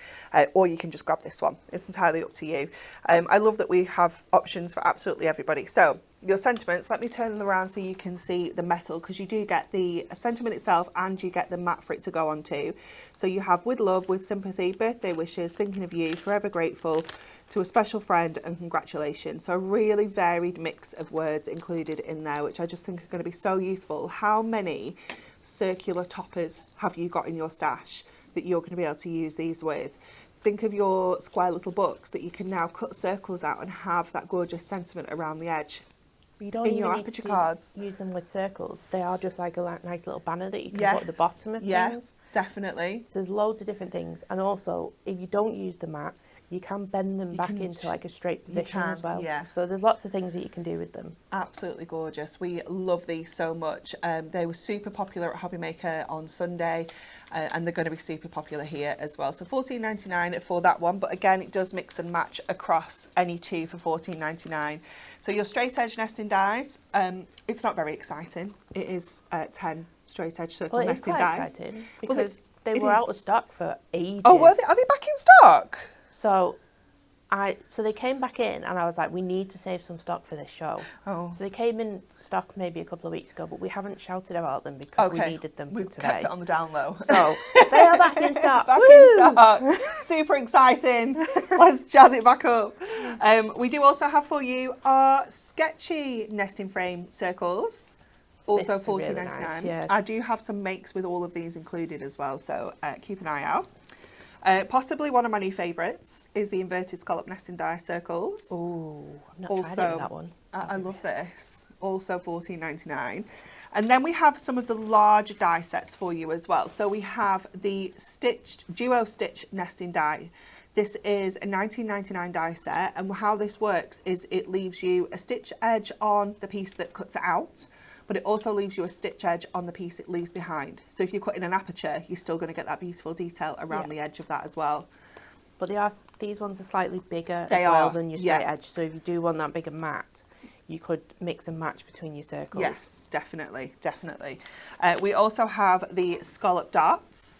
or you can just grab this one. It's entirely up to you. I love that we have options for absolutely everybody. So your sentiments, let me turn them around so you can see the metal, because you do get the sentiment itself and you get the mat for it to go onto. So you have with love, with sympathy, birthday wishes, thinking of you, forever grateful, to a special friend, and congratulations. So a really varied mix of words included in there, which I just think are going to be so useful. How many circular toppers have you got in your stash that you're going to be able to use these with? Think of your square little books that you can now cut circles out and have that gorgeous sentiment around the edge. You don't in even your need aperture to cards. use them with circles. They are just like a nice little banner that you can Yes. put at the bottom of Yeah, things. definitely. So there's loads of different things. And also, if you don't use the mat, you can bend them back into like a straight position as can, well. yeah. So there's lots of things that you can do with them. Absolutely gorgeous. We love these so much. They were super popular at Hobbymaker on Sunday, and they're going to be super popular here as well. So $14.99 for that one, but again, it does mix and match across any two for $14.99. So your straight edge nesting dies, it's not very exciting. It is 10 straight edge circle Well, it's nesting quite dies. exciting Well, because they it were out is. of stock for ages. Oh, were they? Are they back in stock? So they came back in and I was like, we need to save some stock for this show. Oh. So they came in stock maybe a couple of weeks ago, but we haven't shouted about them because we needed them for We've today. kept it on the down low. So they are back in stock. Back Woo! in stock. Super exciting. Let's jazz it back up. We do also have for you our sketchy nesting frame circles. Also This is really $14.99. nice, yeah. I do have some makes with all of these included as well, so keep an eye out. Possibly one of my new favourites is the inverted scallop nesting die circles. Ooh, I've not Also, tried it with that one. I love this. Also $14.99. And then we have some of the larger die sets for you as well. So we have the duo stitch nesting die. This is a $19.99 die set, and how this works is it leaves you a stitch edge on the piece that cuts it out, but it also leaves you a stitch edge on the piece it leaves behind. So if you're cutting an aperture, you're still going to get that beautiful detail around the edge of that as well. But these ones are slightly bigger They as well are, than your straight yeah. edge. So if you do want that bigger mat, you could mix and match between your circles. Yes, definitely, definitely. We also have the scallop darts,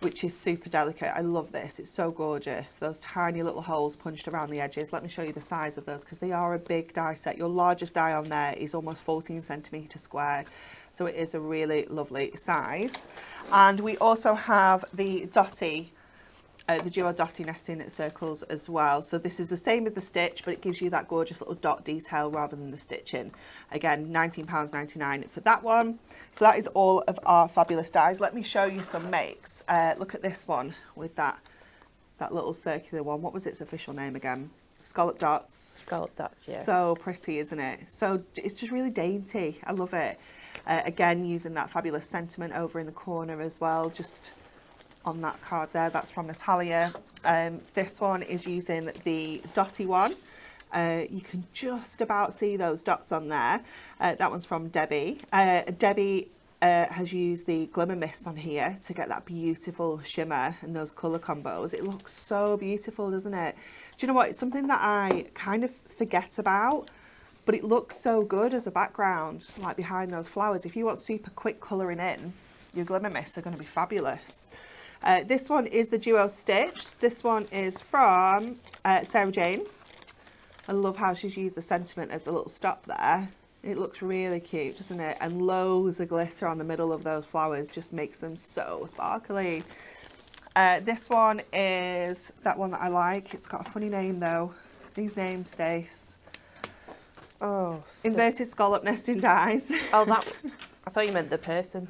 which is super delicate. I love this. It's so gorgeous. Those tiny little holes punched around the edges. Let me show you the size of those because they are a big die set. Your largest die on there is almost 14 centimetre square. So it is a really lovely size. And we also have the dotty, the duo dotty nesting circles as well. So this is the same as the stitch, but it gives you that gorgeous little dot detail rather than the stitching. Again, £19.99 for that one. So that is all of our fabulous dies. Let me show you some makes. Look at this one with that little circular one. What was its official name again? Scallop dots. Scallop dots, yeah. So pretty, isn't it? So it's just really dainty. I love it. Again, using that fabulous sentiment over in the corner as well, just on that card there. That's from Natalia. This one is using the dotty one. You can just about see those dots on there. That one's from Debbie. Debbie has used the glimmer mist on here to get that beautiful shimmer and those colour combos. It looks so beautiful, doesn't it? Do you know what? It's something that I kind of forget about, but it looks so good as a background, like behind those flowers. If you want super quick colouring in, your glimmer mists are going to be fabulous. This one is the duo stitch. This one is from Sarah Jane. I love how she's used the sentiment as the little stop there. It looks really cute, doesn't it? And loads of glitter on the middle of those flowers just makes them so sparkly. This one is that one that I like. It's got a funny name though. These names, Stace. Oh, Inverted scallop nesting dies. Oh, I thought you meant the person.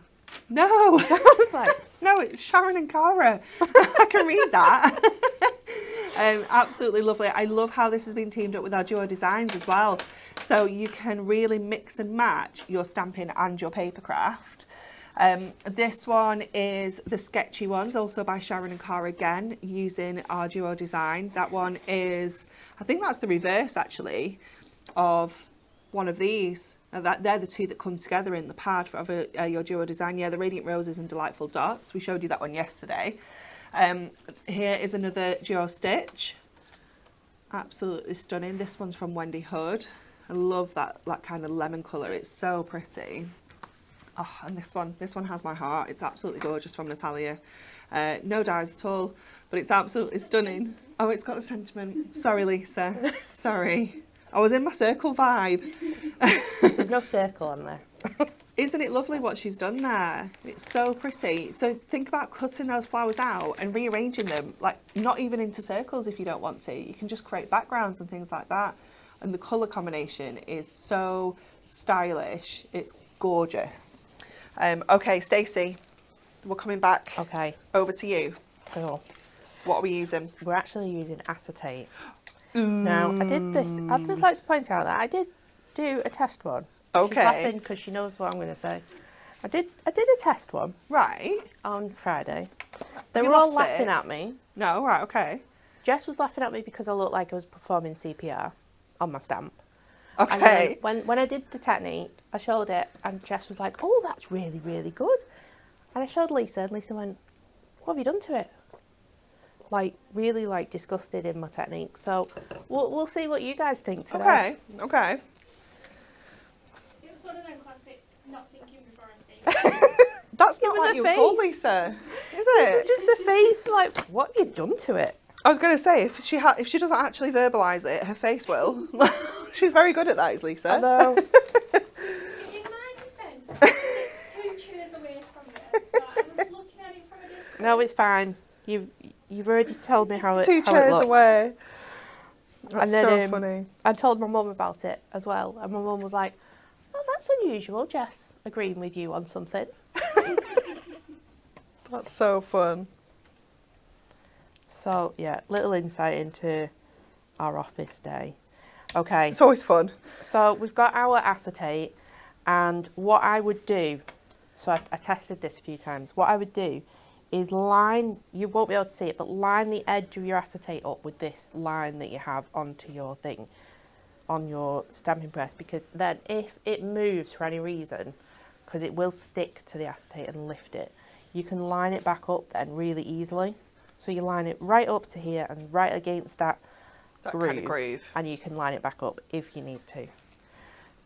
No, I was like, no, it's Sharon and Cara. I can read that. Absolutely lovely. I love how this has been teamed up with our duo designs as well. So you can really mix and match your stamping and your paper craft. This one is the sketchy ones, also by Sharon and Cara again, using our duo design. That one is, I think that's the reverse actually of one of these. They're the two that come together in the pad for your duo design. Yeah, the Radiant Roses and Delightful Dots. We showed you that one yesterday. Here is another duo stitch. Absolutely stunning. This one's from Wendy Hood. I love that kind of lemon colour. It's so pretty. Oh, and this one has my heart. It's absolutely gorgeous from Natalia. No dies at all, but it's absolutely stunning. Oh, it's got the sentiment. Sorry, Lisa. Sorry. I was in my circle vibe. there's no circle on there. Isn't it lovely what she's done there? It's so pretty. So think about cutting those flowers out and rearranging them, like not even into circles if you don't want to. You can just create backgrounds and things like that. And the colour combination is so stylish. It's gorgeous. Okay, Stacey, we're coming back. Okay. Over to you. Cool. What are we using? We're actually using acetate. Now, I did this. I'd just like to point out that I did do a test one. Okay. She's laughing because she knows what I'm going to say. I did a test one Right. on Friday. They You were all lost laughing it? at me. No, right, okay. Jess was laughing at me because I looked like I was performing CPR on my stamp. And Okay. then when I did the technique, I showed it, and Jess was like, "Oh, that's really, really good." And I showed Lisa, and Lisa went, "What have you done to it?" Like, really, like, disgusted in my technique. So we'll see what you guys think today. Okay, okay. It was one of them classic not thinking before I speak. That's It not was like a you face. told Lisa, is It's it? just a face, like, what have you done to it? I was going to say, if she doesn't actually verbalise it, her face will. She's very good at that, is Lisa. Although, In my defence, I was 2 chairs away from it, so I was looking at it from a distance. no, it's fine. You've already told me how it 2 how chairs it looked. away. That's And then, so funny. I told my mum about it as well, and my mum was like, "Oh, that's unusual, Jess, agreeing with you on something." That's so fun. So yeah, little insight into our office day. Okay, It's always fun. so we've got our acetate, and what I would do, so I tested this a few times, what I would do is line, you won't be able to see it, but line the edge of your acetate up with this line that you have onto your thing, on your stamping press, because then if it moves for any reason, because it will stick to the acetate and lift it, you can line it back up then really easily. So you line it right up to here and right against that That kind of groove. and you can line it back up if you need to.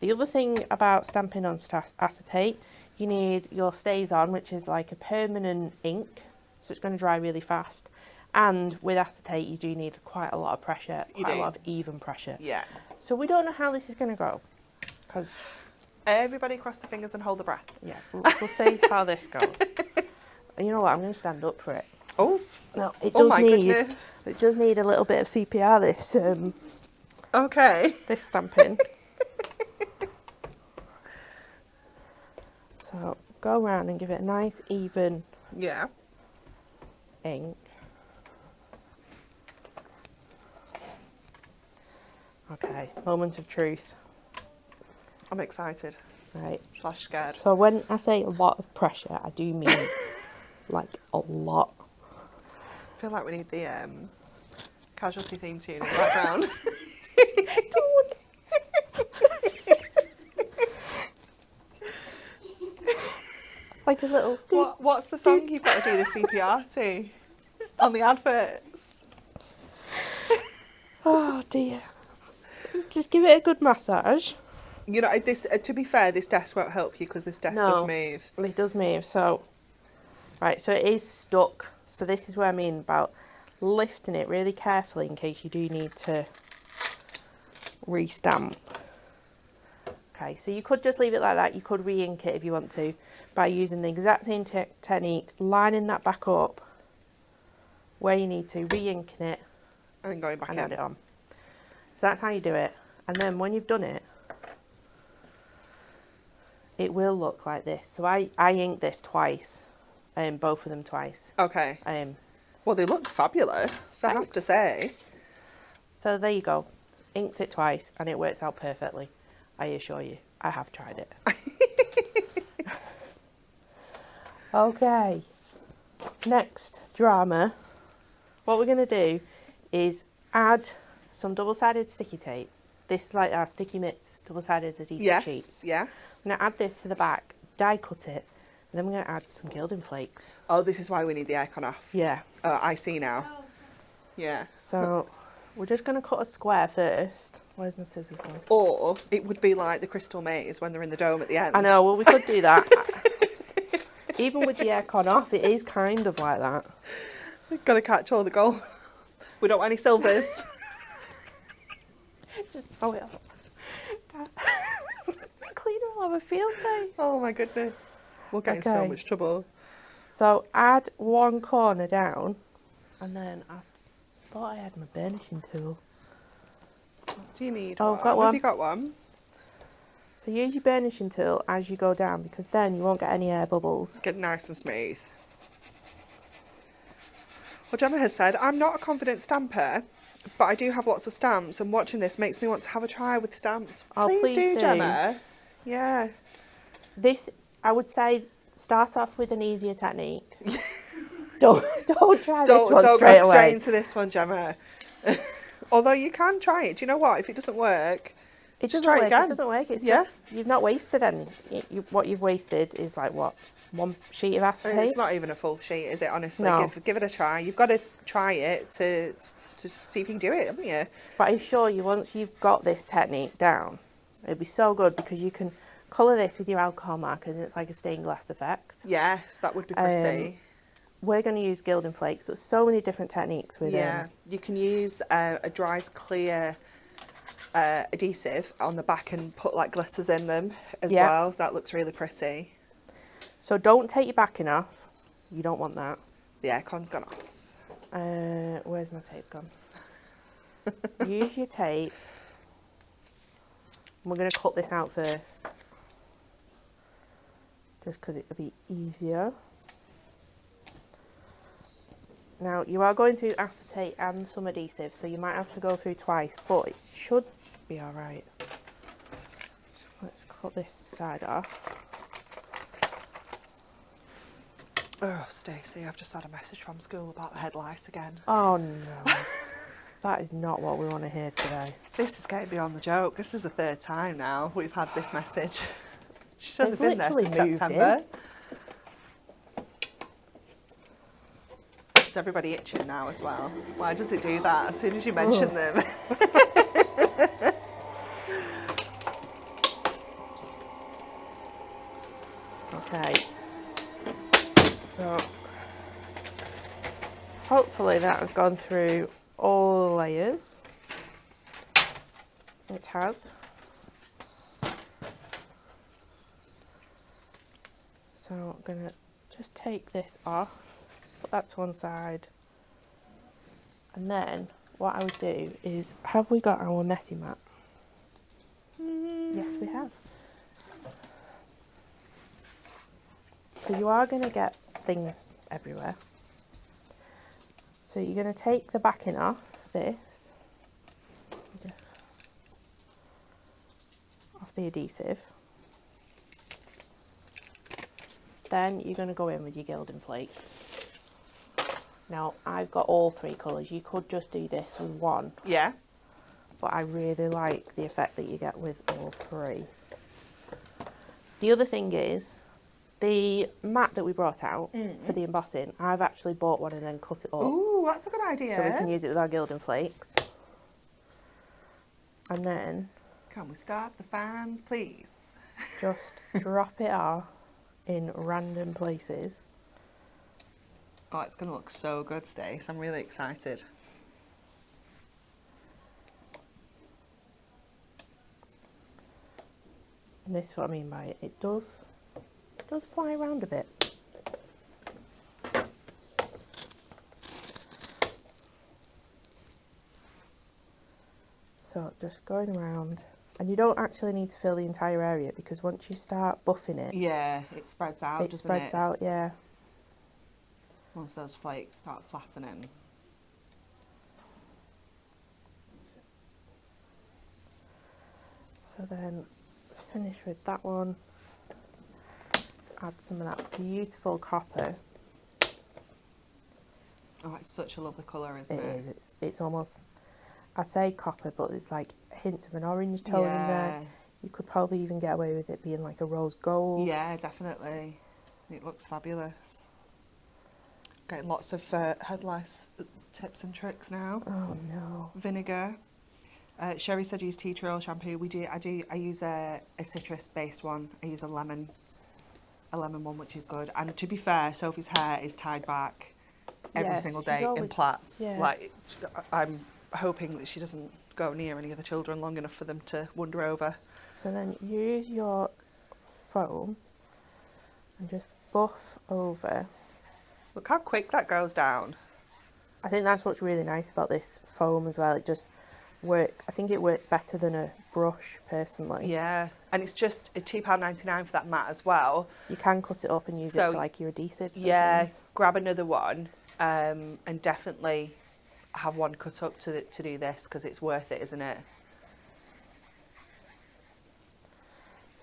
The other thing about stamping on acetate, you need your stays on, which is like a permanent ink, so it's going to dry really fast. And with acetate, you do need quite a lot of pressure, You quite a do. lot of even pressure. Yeah. So we don't know how this is going to go, because Everybody cross their fingers and hold their breath. yeah, we'll see how this goes. And you know what? I'm going to stand up for it. Oh, No, it oh does my need goodness. it does need a little bit of CPR. Okay. This stamping. So go around and give it a nice even Yeah. ink. Okay, moment of truth. I'm excited. Right. / scared. So when I say a lot of pressure, I do mean like a lot. I feel like we need the casualty theme tune in the background. Like a little. What's the song you've got to do the CPR to on the adverts? Oh dear. Just give it a good massage. You know, this. To be fair, this desk won't help you because this desk does No. move. It does move, so right, so it is stuck. So this is what I mean about lifting it really carefully in case you do need to re-stamp. Okay, so you could just leave it like that. You could re-ink it if you want to by using the exact same technique, lining that back up where you need to, re-inking it And then going back and in. add it on. So that's how you do it. And then when you've done it, it will look like this. So I inked this twice, both of them twice. Okay. Well, they look fabulous, I have to say. So there you go. Inked it twice and it works out perfectly. I assure you, I have tried it. Okay, next drama. What we're going to do is add some double-sided sticky tape. This is like our sticky mitts, double-sided adhesive sheet. Yes. I'm going to add this to the back, die cut it, and then we're going to add some gilding flakes. Oh, this is why we need the aircon off. Yeah. I see now. Oh, Yeah. So we're just going to cut a square first. Where's my scissors gone? Or it would be like the Crystal Maze when they're in the dome at the end. I know, well we could do that. Even with the aircon off, it is kind of like that. We've got to catch all the gold. We don't want any silvers. Just throw it off. Cleaner will have a field day. Oh my goodness. We'll get in so Okay. much trouble. So add one corner down, and then I thought I had my burnishing tool. Do you need Oh, one? I've got one. Have you got one? So use your burnishing tool as you go down, because then you won't get any air bubbles. Get nice and smooth. Well, Gemma has said, I'm not a confident stamper. but I do have lots of stamps, and watching this makes me want to have a try with stamps. Oh, please do. Gemma. Yeah. This, I would say, start off with an easier technique. don't try this one Don't straight go away. straight into this one, Gemma. Although you can try it. Do you know what? If it doesn't work, It just doesn't try work. it again. It doesn't work. It's Yeah. just, you've not wasted any. What you've wasted is like what? One sheet of acetate? It's not even a full sheet, is it? Honestly, No. give it a try. You've got to try it to see if you can do it, haven't you? But I assure you, once you've got this technique down, it'll be so good because you can colour this with your alcohol markers and it's like a stained glass effect. Yes, that would be pretty. We're going to use gilding flakes, but so many different techniques with Yeah, you can use a dries clear adhesive on the back and put like glitters in them as Yeah. well. That looks really pretty. So don't take your backing off. You don't want that. The aircon's gone off. Where's my tape gone? Use your tape. We're going to cut this out first. Just because it'll be easier. Now, you are going through acetate and some adhesive, so you might have to go through twice, but it should be alright. Let's cut this side off. Oh, Stacey, I've just had a message from school about the head lice again. Oh no. That is not what we want to hear today. This is getting beyond the joke. This is the third time now we've had this message. Should have They've been there literally since moved September. Is everybody itching now as well? Why does it do that as soon as you mention them? Okay. So, hopefully that has gone through all the layers. It has. So I'm going to just take this off, put that to one side. And then what I would do is, have we got our messy mat? Yes, we have. Because you are going to get things everywhere. So you're going to take the backing off this, off the adhesive. Then you're going to go in with your gilding flakes. Now I've got all three colours. You could just do this with one. Yeah. But I really like the effect that you get with all three. The other thing is, the mat that we brought out for the embossing, I've actually bought one and then cut it up. Ooh, that's a good idea. So we can use it with our gilding flakes. And then Can we start the fans, please? just drop it off in random places. Oh, it's going to look so good, Stace. I'm really excited. And this is what I mean by it. It does fly around a bit. So just going around, and you don't actually need to fill the entire area because once you start buffing it, Yeah, it spreads out, it doesn't spreads out, yeah. Once those flakes start flattening. So then finish with that one. Add some of that beautiful copper. Oh, it's such a lovely colour, isn't It it? is. It's almost, I say copper, but it's like hints of an orange tone in there. You could probably even get away with it being like a rose gold. Yeah, definitely. It looks fabulous. Getting lots of head lice tips and tricks now. Oh no. Vinegar. Sherry said use tea tree oil shampoo. I use a citrus based one. I use a lemon one, which is good. And to be fair, Sophie's hair is tied back every Yeah, single she's day in always- plaits. yeah. Like, I'm hoping that she doesn't go near any of the children long enough for them to wander over. So then use your foam and just buff over. Look how quick that goes down. I think that's what's really nice about this foam as well. It just I think it works better than a brush personally. Yeah, and it's just £2.99 for that mat as well. You can cut it up and use it So, for like your adhesives. and Yeah, things. grab another one and definitely have one cut up to do this, because it's worth it, isn't it?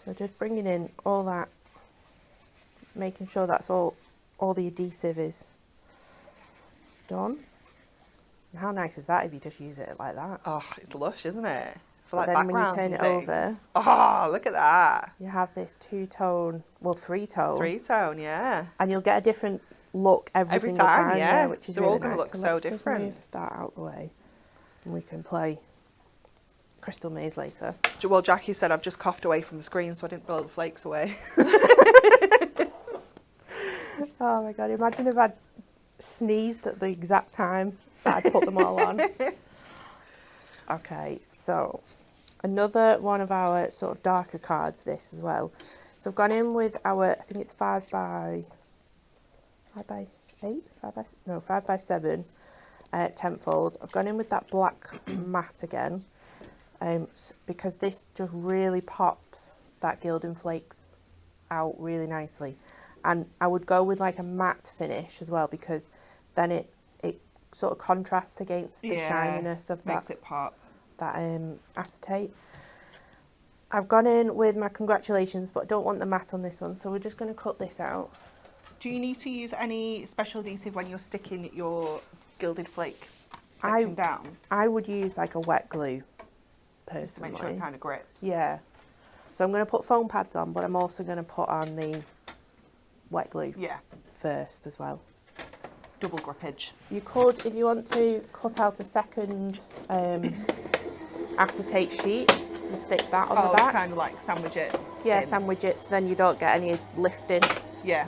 So just bringing in all that, making sure that's all the adhesive is done. And how nice is that if you just use it like that? Oh, it's lush, isn't it? For But like then when you backgrounds turn and it things. over, Oh, look at that. you have this two-tone, well, three-tone. 3-tone, yeah. And you'll get a different look every single time, time, yeah. which is They're really all gonna nice. look so let's different. Just move that out the way, and we can play Crystal Maze later. Well, Jackie said I've just coughed away from the screen, so I didn't blow the flakes away. Oh my god, imagine if I'd sneezed at the exact time that I'd put them all on. Okay, so another one of our sort of darker cards, this as well. So I've gone in with our, I think it's 5 by 8? 5 by 7 tenfold. I've gone in with that black matte again, because this just really pops that gilding flakes out really nicely. And I would go with like a matte finish as well, because then it sort of contrasts against the shininess of makes it pop. that acetate. I've gone in with my Congratulations, but I don't want the matte on this one, so we're just going to cut this out. Do you need to use any special adhesive when you're sticking your gilded flake section down? I would use like a wet glue, Just to personally. make sure it kind of grips. Yeah. So I'm going to put foam pads on, but I'm also going to put on the wet glue first as well. Double grippage. You could, if you want to, cut out a second acetate sheet and stick that on the back. It's kind of like sandwich it. Yeah, in. sandwich it so then you don't get any lifting. Yeah.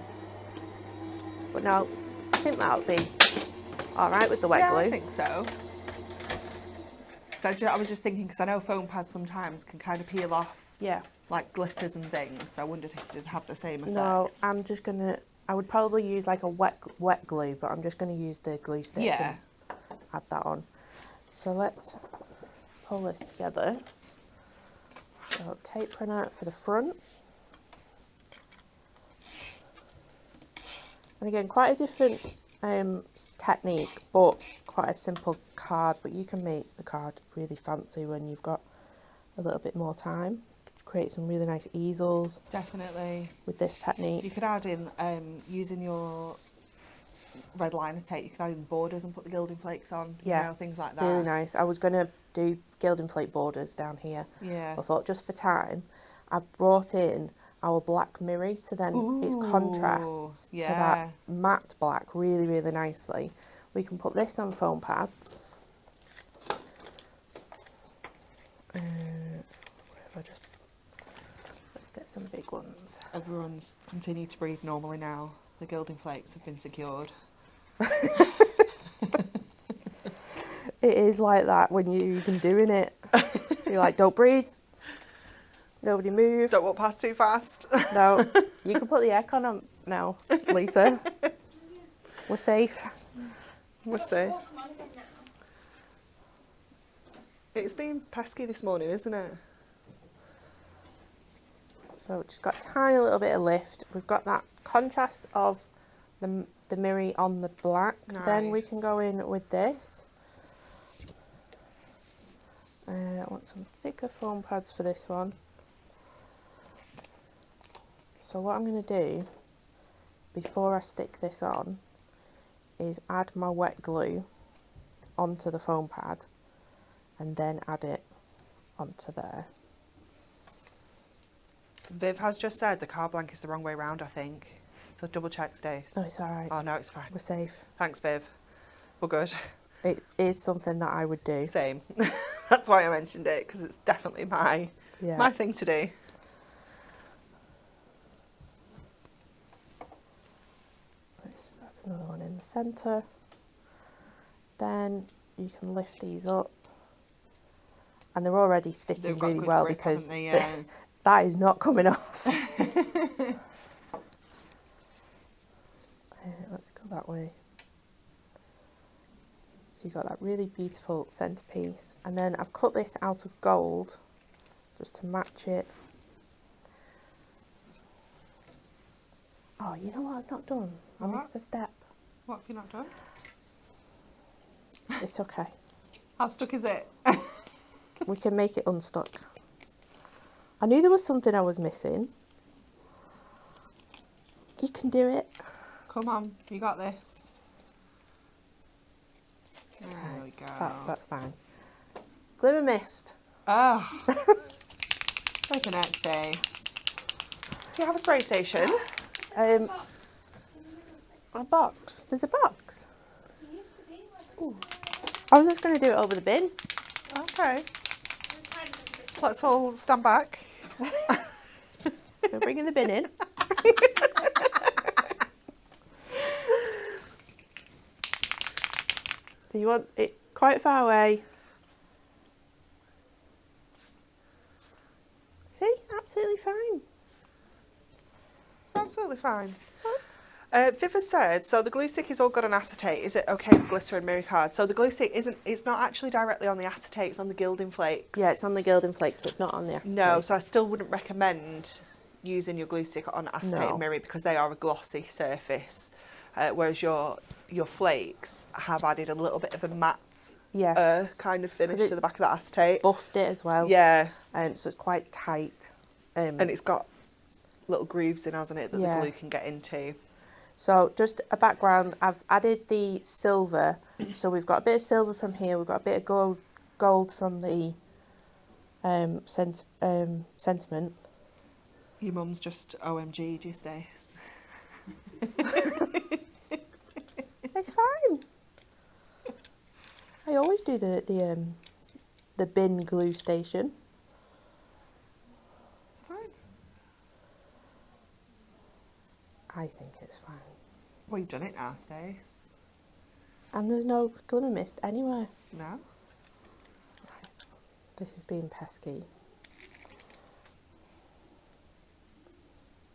But no, I think that would be alright with the wet glue. I think so. So I was just thinking, because I know foam pads sometimes can kind of peel off. Yeah. Like glitters and things, so I wondered if it did have the same effect. No, I'm just gonna. I would probably use like a wet glue, but I'm just gonna use the glue stick and add that on. So let's pull this together. So tape runner for the front, and again quite a different technique, but quite a simple card. But you can make the card really fancy when you've got a little bit more time. Create some really nice easels. Definitely. With this technique. You could add in, using your red liner tape, you could add in borders and put the gilding flakes on. Yeah. You know, things like that. Really nice. I was going to do gilding flake borders down here. Yeah. I thought just for time, I brought in our black mirror, so then it contrasts to that matte black really, really nicely. We can put this on foam pads. If I just get some big ones. Everyone's continued to breathe normally now. The gilding flakes have been secured. It is like that when you're even doing it. You're like, don't breathe. Nobody move. Don't walk past too fast. No. You can put the aircon on now, Lisa. We're safe. We're safe. Oh, come on again now. It's been pesky this morning, isn't it? So just got a tiny little bit of lift. We've got that contrast of the mirror on the black. Nice. Then we can go in with this. I want some thicker foam pads for this one. So what I'm going to do before I stick this on is add my wet glue onto the foam pad and then add it onto there. Viv has just said the card blank is the wrong way round, I think. So double check, Stace. Oh, it's alright. Oh, no, it's fine. We're safe. Thanks, Viv. We're good. It is something that I would do. Same. That's why I mentioned it, because it's definitely my thing to do. Let's add another one in the centre. Then you can lift these up. And they're already sticking They've got really good well grip, because haven't they? that is not coming off. Let's go that way. So you've got that really beautiful centrepiece. And then I've cut this out of gold just to match it. Oh, you know what I've not done? I missed a step. What have you not done? It's okay. How stuck is it? We can make it unstuck. I knew there was something I was missing. You can do it. Come on, you got this. There we go. That's fine. Glimmer mist. Oh. Like an X face. Do you have a spray station? Box in the middle section. A box. There's a box. It used to be Ooh. I was just going to do it over the bin. Okay. Let's all stand back. We're bringing the bin in. Do you want it quite far away? See? Absolutely fine. Absolutely fine. Viv has said, so the glue stick is all good on acetate. Is it okay with glitter and mirror cards? So the glue stick it's not actually directly on the acetate, it's on the gilding flakes. Yeah, it's on the gilding flakes, so it's not on the acetate. No, so I still wouldn't recommend using your glue stick on acetate No. and mirror because they are a glossy surface. Whereas your flakes have added a little bit of a matte kind of finish to the back of the acetate. Buffed it as well. Yeah. So it's quite tight. And it's got little grooves in, hasn't it, that the glue can get into. So just a background, I've added the silver. So we've got a bit of silver from here, we've got a bit of gold from the sentiment. Your mum's just OMG, just Stace. It's fine. I always do the bin glue station. It's fine. I think it's fine. Well, you've done it now, Stace. And there's no glimmer mist anywhere. No? This is being pesky.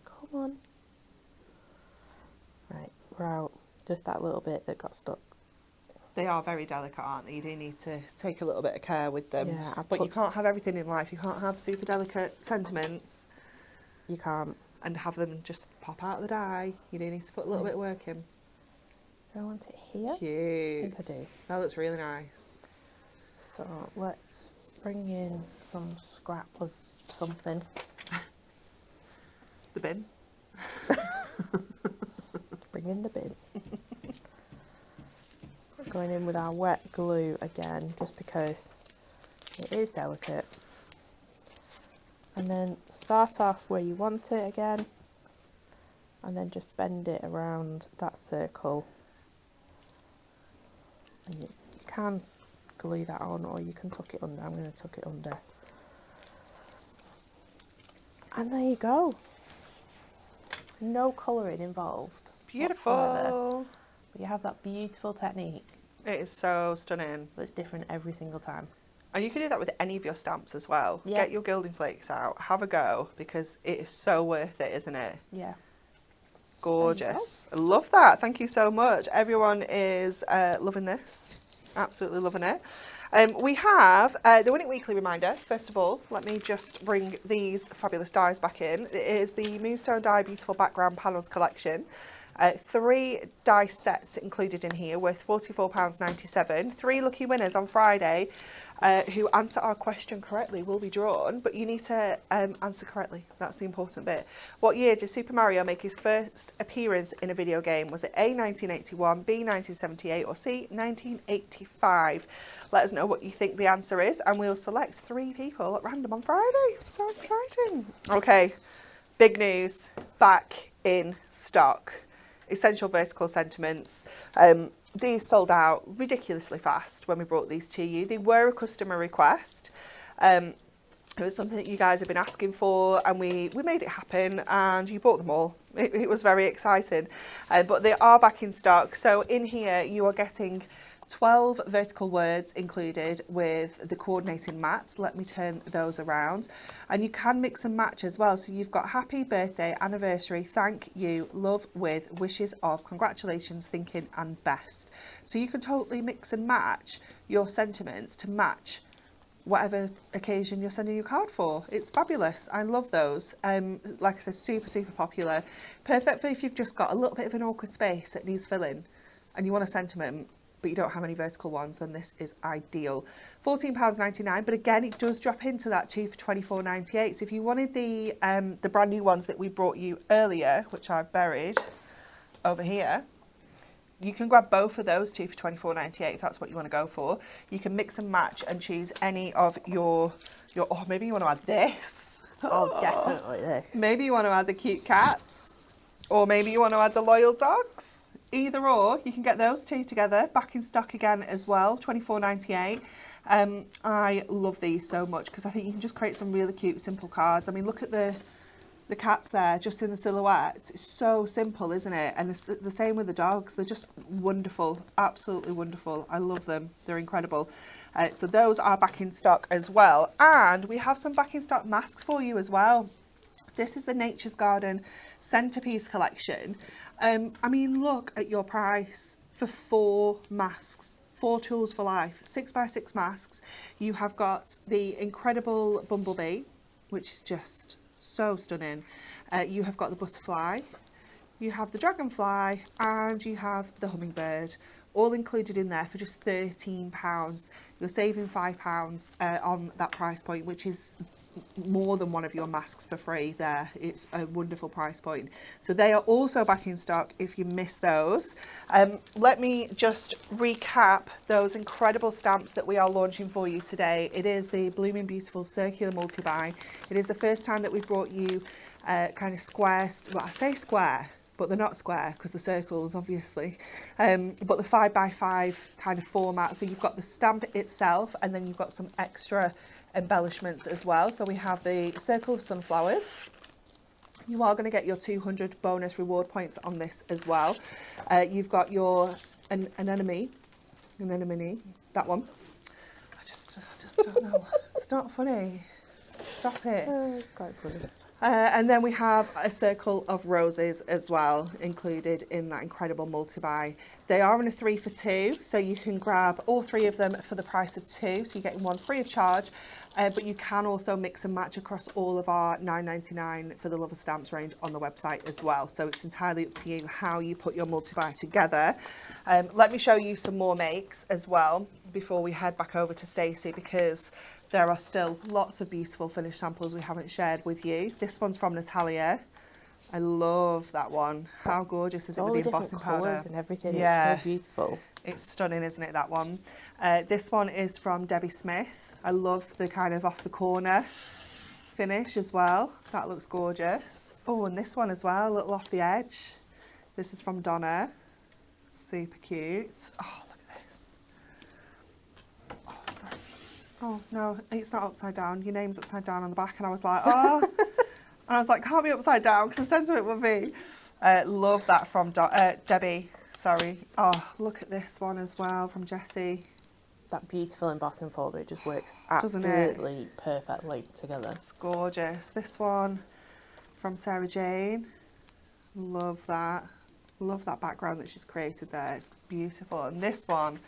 Come on. Right, we're out. Just that little bit that got stuck. They are very delicate, aren't they? You do need to take a little bit of care with them. Yeah, but you can't have everything in life. You can't have super delicate sentiments You can't. and have them just pop out of the die. You do need to put a little bit of work in. Do I want it here? Cute. I think I do. That looks really nice. So let's bring in some scrap of something. The bin. Bring in the bin. Going in with our wet glue again, just because it is delicate. And then start off where you want it again, and then just bend it around that circle. And you can glue that on, or you can tuck it under. I'm going to tuck it under. And there you go. No colouring involved. whatsoever. Beautiful. But you have that beautiful technique It is so stunning. that's different every single time. And you can do that with any of your stamps as well. Yeah. Get your gilding flakes out, have a go, because it is so worth it, isn't it? Yeah. Gorgeous. I love that. Thank you so much. Everyone is loving this. Absolutely loving it. We have the Winning Weekly reminder. First of all, let me just bring these fabulous dies back in. It is the Moonstone Die Beautiful Background Panels collection. 3 die sets included in here worth £44.97. 3 lucky winners on Friday who answer our question correctly will be drawn, but you need to answer correctly. That's the important bit. What year did Super Mario make his first appearance in a video game? Was it A, 1981, B, 1978, or C, 1985? Let us know what you think the answer is, and we'll select 3 people at random on Friday. So exciting. Okay, big news, back in stock. Essential vertical sentiments. These sold out ridiculously fast when we brought these to you. They were a customer request. It was something that you guys have been asking for, and we made it happen, and you bought them all. It was very exciting. But they are back in stock. So in here you are getting 12 vertical words included with the coordinating mats. Let me turn those around. And you can mix and match as well. So you've got happy birthday, anniversary, thank you, love with, wishes of, congratulations, thinking, and best. So you can totally mix and match your sentiments to match whatever occasion you're sending your card for. It's fabulous. I love those. Like I said, super, super popular. Perfect for if you've just got a little bit of an awkward space that needs filling and you want a sentiment, but you don't have any vertical ones, then this is ideal. £14.99, but again, it does drop into that 2 for £24.98. So if you wanted the brand new ones that we brought you earlier, which I've buried over here, you can grab both of those 2 for £24.98 if that's what you want to go for. You can mix and match and choose any of your oh, maybe you want to add this. Oh, definitely this. Maybe you want to add the cute cats, or maybe you want to add the loyal dogs. Either or, you can get those two together, back in stock again as well, £24.98. I love these so much because I think you can just create some really cute, simple cards. I mean, look at the cats there, just in the silhouette. It's so simple, isn't it? And it's the same with the dogs. They're just wonderful, absolutely wonderful. I love them. They're incredible. So those are back in stock as well. And we have some back in stock masks for you as well. This is the Nature's Garden centerpiece collection. I mean, look at your price for 4 masks. 4 tools for life, 6x6 masks. You have got the incredible bumblebee, which is just so stunning. You have got the butterfly, you have the dragonfly, and you have the hummingbird, all included in there for just £13. You're saving £5 on that price point, which is more than one of your masks for free there. It's a wonderful price point. So they are also back in stock if you miss those. Let me just recap those incredible stamps that we are launching for you today. It is the Blooming Beautiful Circular Multi-Buy. It is the first time that we've brought you kind of square, well, I say square, but they're not square because they're circles, obviously. But the 5x5 kind of format. So you've got the stamp itself, and then you've got some extra embellishments as well. So we have the circle of sunflowers. You are going to get your 200 bonus reward points on this as well. You've got your anemone, that one. I just don't know. It's not funny. Stop it. Quite funny. And then we have a circle of roses as well, included in that incredible multi-buy. They are in a 3 for 2, so you can grab all 3 of them for the price of 2, so you're getting one free of charge. But you can also mix and match across all of our £9.99 for the Lover Stamps range on the website as well. So it's entirely up to you how you put your multi-buy together. Let me show you some more makes as well before we head back over to Stacey, because there are still lots of beautiful finished samples we haven't shared with you. This one's from Natalia. I love that one. How gorgeous is it with the embossing powder? All the different colours and everything. Yeah. It's so beautiful. It's stunning, isn't it, that one? This one is from Debbie Smith. I love the kind of off the corner finish as well. That looks gorgeous. Oh, and this one as well, a little off the edge. This is from Donna. Super cute. Oh, look at this. Oh, sorry. Oh, no, it's not upside down. Your name's upside down on the back. And I was like, oh. And I was like, can't be upside down because the centre of it would be. Love that from Debbie. Sorry. Oh, look at this one as well from Jessie. That beautiful embossing folder, it just works Doesn't absolutely it? perfectly together. It's gorgeous. This one from Sarah Jane. Love that. Love that background that she's created there. It's beautiful. And this one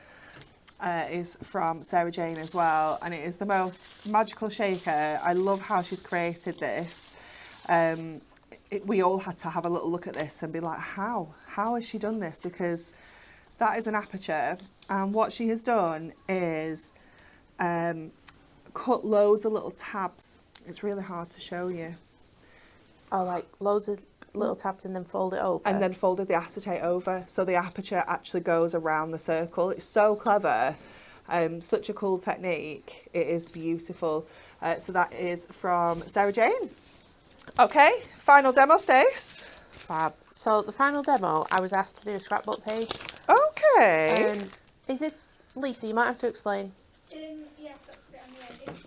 is from Sarah Jane as well, and it is the most magical shaker. I love how she's created this. We all had to have a little look at this and be like, how has she done this? Because that is an aperture, and what she has done is cut loads of little tabs. It's really hard to show you. Oh, like loads of little tabs and then fold it over? And then folded the acetate over, so the aperture actually goes around the circle. It's so clever. Such a cool technique. It is beautiful. So that is from Sarah Jane. Okay, final demo, Stace. Fab. So the final demo, I was asked to do a scrapbook page. Okay. Is this, Lisa, you might have to explain. Yes, that's a bit on the end.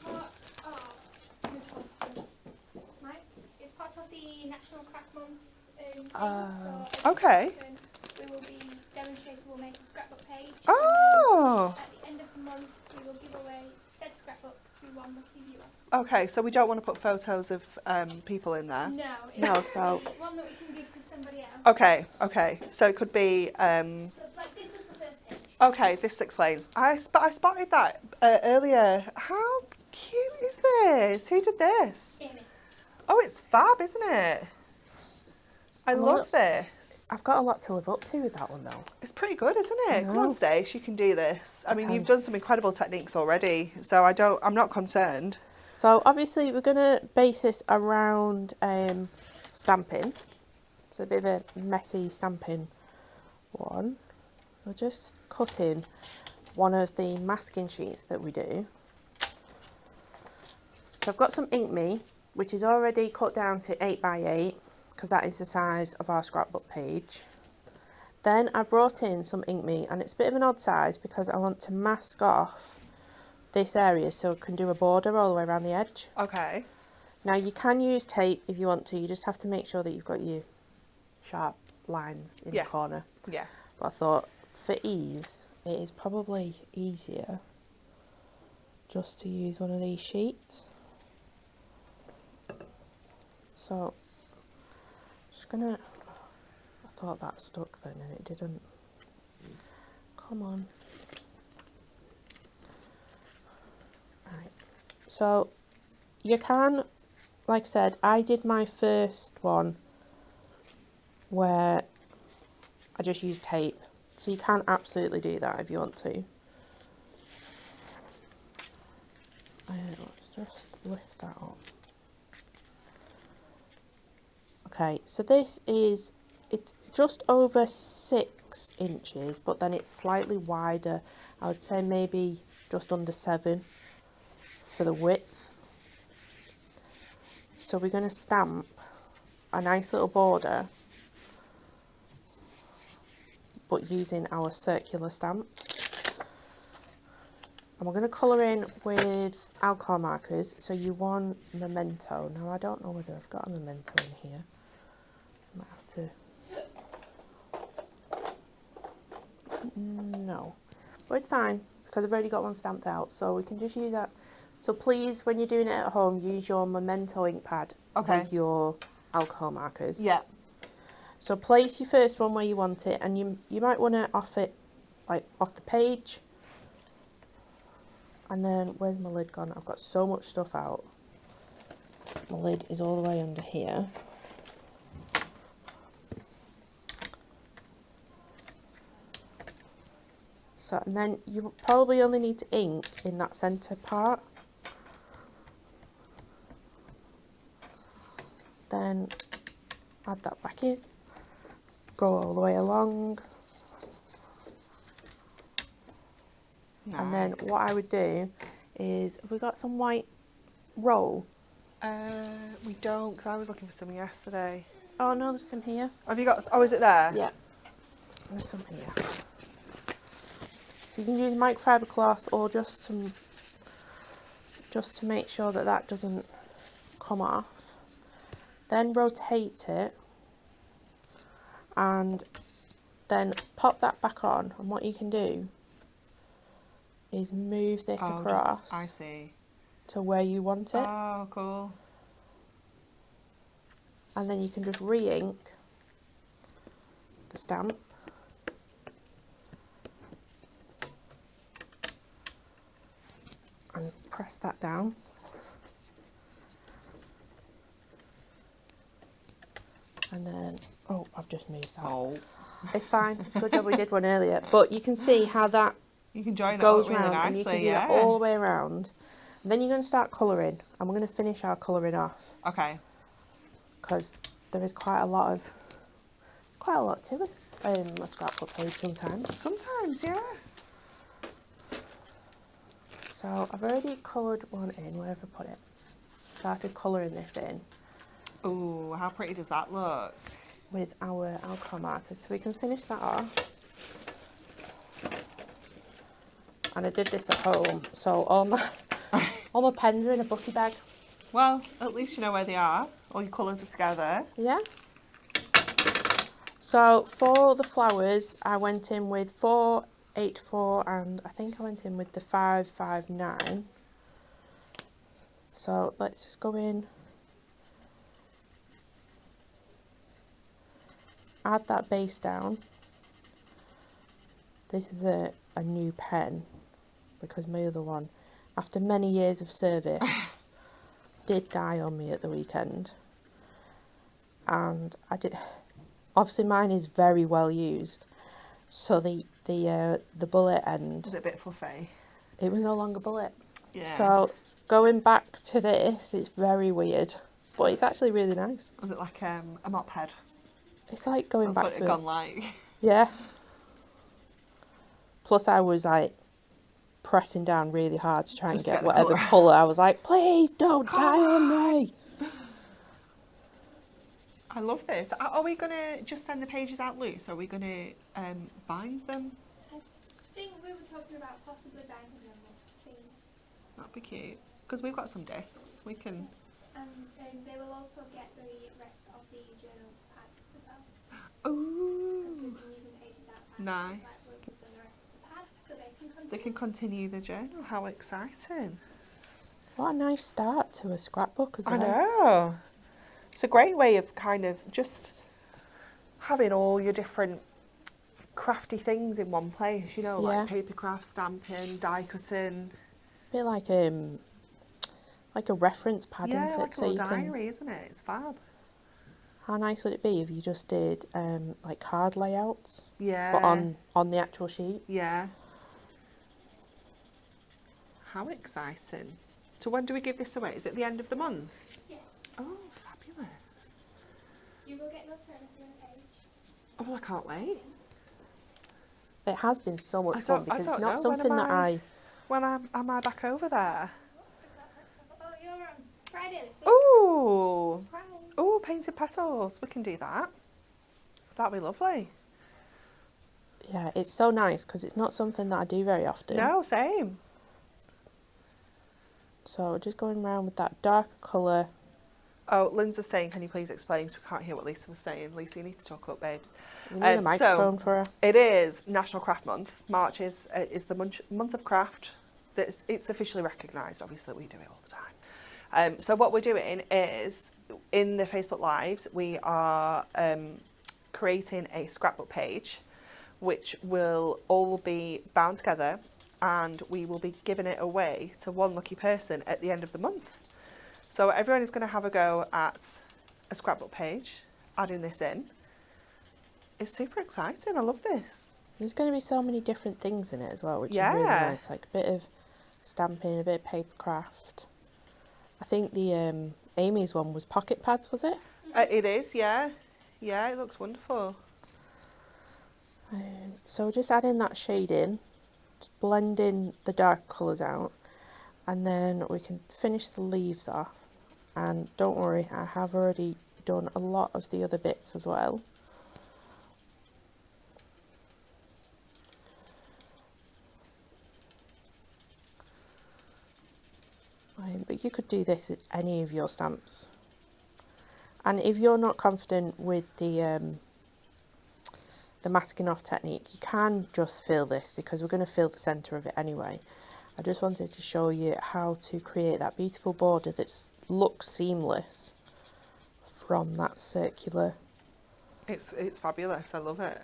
It's part of the National Craft Month thing. So okay. we will be demonstrating, we'll make a scrapbook page. Oh. At the end of the month, we will give away said scrapbook to one lucky viewer. Okay, so we don't want to put photos of people in there. No, so one that we can give to somebody else. Okay. So it could be. So like this was the first page. Okay, this explains. I spotted that earlier. How cute is this? Who did this? Amy. Oh, it's fab, isn't it? I love this. I've got a lot to live up to with that one though. It's pretty good, isn't it? Come on, know. Stace, you can do this. I mean, can. you've done some incredible techniques already, so I'm not concerned. So obviously we're going to base this around stamping. So a bit of a messy stamping one. We'll just cut in one of the masking sheets that we do. So I've got some ink me, which is already cut down to 8x8, because that is the size of our scrapbook page. Then I brought in some ink me, and it's a bit of an odd size because I want to mask off this area so I can do a border all the way around the edge. Okay. Now you can use tape if you want to, you just have to make sure that you've got your sharp lines in the corner. Yeah. But I thought for ease, it is probably easier just to use one of these sheets. So, just gonna, I thought that stuck then and it didn't. Come on. Right. So, you can, like I said, I did my first one where I just used tape. So you can absolutely do that if you want to. Let's just lift that up. Okay, so this is, it's just over 6 inches, but then it's slightly wider. I would say maybe just under 7 for the width. So we're going to stamp a nice little border, but using our circular stamps. And we're going to colour in with alcohol markers. So you want memento. Now I don't know whether I've got a memento in here. I might have to... No. But it's fine, because I've already got one stamped out. So we can just use that. So please, when you're doing it at home, use your memento ink pad with your alcohol markers. Yeah. So place your first one where you want it, and you might want to off it, like off the page. And then, where's my lid gone? I've got so much stuff out. My lid is all the way under here. So, and then you probably only need to ink in that centre part. Then add that back in. Go all the way along. Nice. And then what I would do is, have we got some white roll? We don't, because I was looking for some yesterday. Oh no, there's some here. Have you got, oh, is it there? Yeah. There's some here. So you can use microfiber cloth or just some, just to make sure that that doesn't come off. Then rotate it and then pop that back on, and what you can do is move this across I see. to where you want it. Oh, cool. And then you can just re-ink the stamp. And press that down. And then, oh, I've just moved that. Oh. It's fine, it's a good job we did one earlier. But you can see how that You can join it goes up really round, nicely, and you can do yeah. that all the way around. And then you're going to start colouring, and we're going to finish our colouring off. Okay. Because there is quite a lot to it. A scrapbook page sometimes. Sometimes, yeah. So I've already coloured one in, where have I put it? Started colouring this in Ooh, how pretty does that look? with our alcohol markers. So we can finish that off. And I did this at home, so all my pens are in a butty bag. Well, at least you know where they are. All your colours are together. Yeah. So for the flowers, I went in with 484, and I think I went in with the 559. So let's just go in, add that base down. This is a new pen, because my other one, after many years of service, did die on me at the weekend. And Obviously mine is very well used, so the bullet end, Is it a bit fluffy? it was no longer bullet. Yeah. So going back to this, it's very weird, but it's actually really nice. Was it like a mop head? It's like going That's back what to it it. gone like. Yeah. Plus I was like pressing down really hard to try Just and to get get the whatever colour. colour. I was like, please don't Come die on me. I love this. Are we going to just send the pages out loose? Or are we going to bind them? I think we were talking about possibly binding them with things. That'd be cute. Because we've got some discs. We can... And they will also get the rest of the journal pad as well. Because Ooh. we've been using pages out of pad. Nice. Like we'll give them the rest of the pad so they can continue. They can continue the journal. How exciting. What a nice start to a scrapbook as well. I know. It's a great way of kind of just having all your different crafty things in one place, you know, Yeah. like paper craft, stamping, die cutting. A bit like a reference pad, Yeah, isn't like it? a little diary, isn't it? It's fab. How nice would it be if you just did like card layouts, Yeah. but on the actual sheet? Yeah. How exciting. So when do we give this away? Is it the end of the month? Yes. Oh, fabulous. You will get notification on the page. Oh, well, I can't wait. It has been so much I fun don't because it's know. not something that I... When am I back over there? Oh, you're on Friday this week. Ooh. Surprise. Ooh, painted petals. We can do that. That'd be lovely. Yeah, it's so nice because it's not something that I do very often. No, same. So just going around with that darker colour. Oh, Lynn's saying, can you please explain? So we can't hear what Lisa was saying. Lisa, you need to talk up, babes. We need a microphone for her. It is National Craft Month. March is the month of craft. It's officially recognised. Obviously, we do it all the time. So what we're doing is, in the Facebook Lives, we are creating a scrapbook page, which will all be bound together, and we will be giving it away to one lucky person at the end of the month. So everyone is going to have a go at a scrapbook page, adding this in. It's super exciting. I love this. There's going to be so many different things in it as well, which is really Yeah. nice. Like a bit of stamping, a bit of paper craft. I think the Amy's one was pocket pads, was it? It is, yeah. Yeah, it looks wonderful. So just adding that shade in, just blending the dark colours out, and then we can finish the leaves off. And don't worry, I have already done a lot of the other bits as well. But you could do this with any of your stamps. And if you're not confident with the masking off technique, you can just fill this because we're going to fill the centre of it anyway. I just wanted to show you how to create that beautiful border that looks seamless from that circular. It's fabulous. I love it.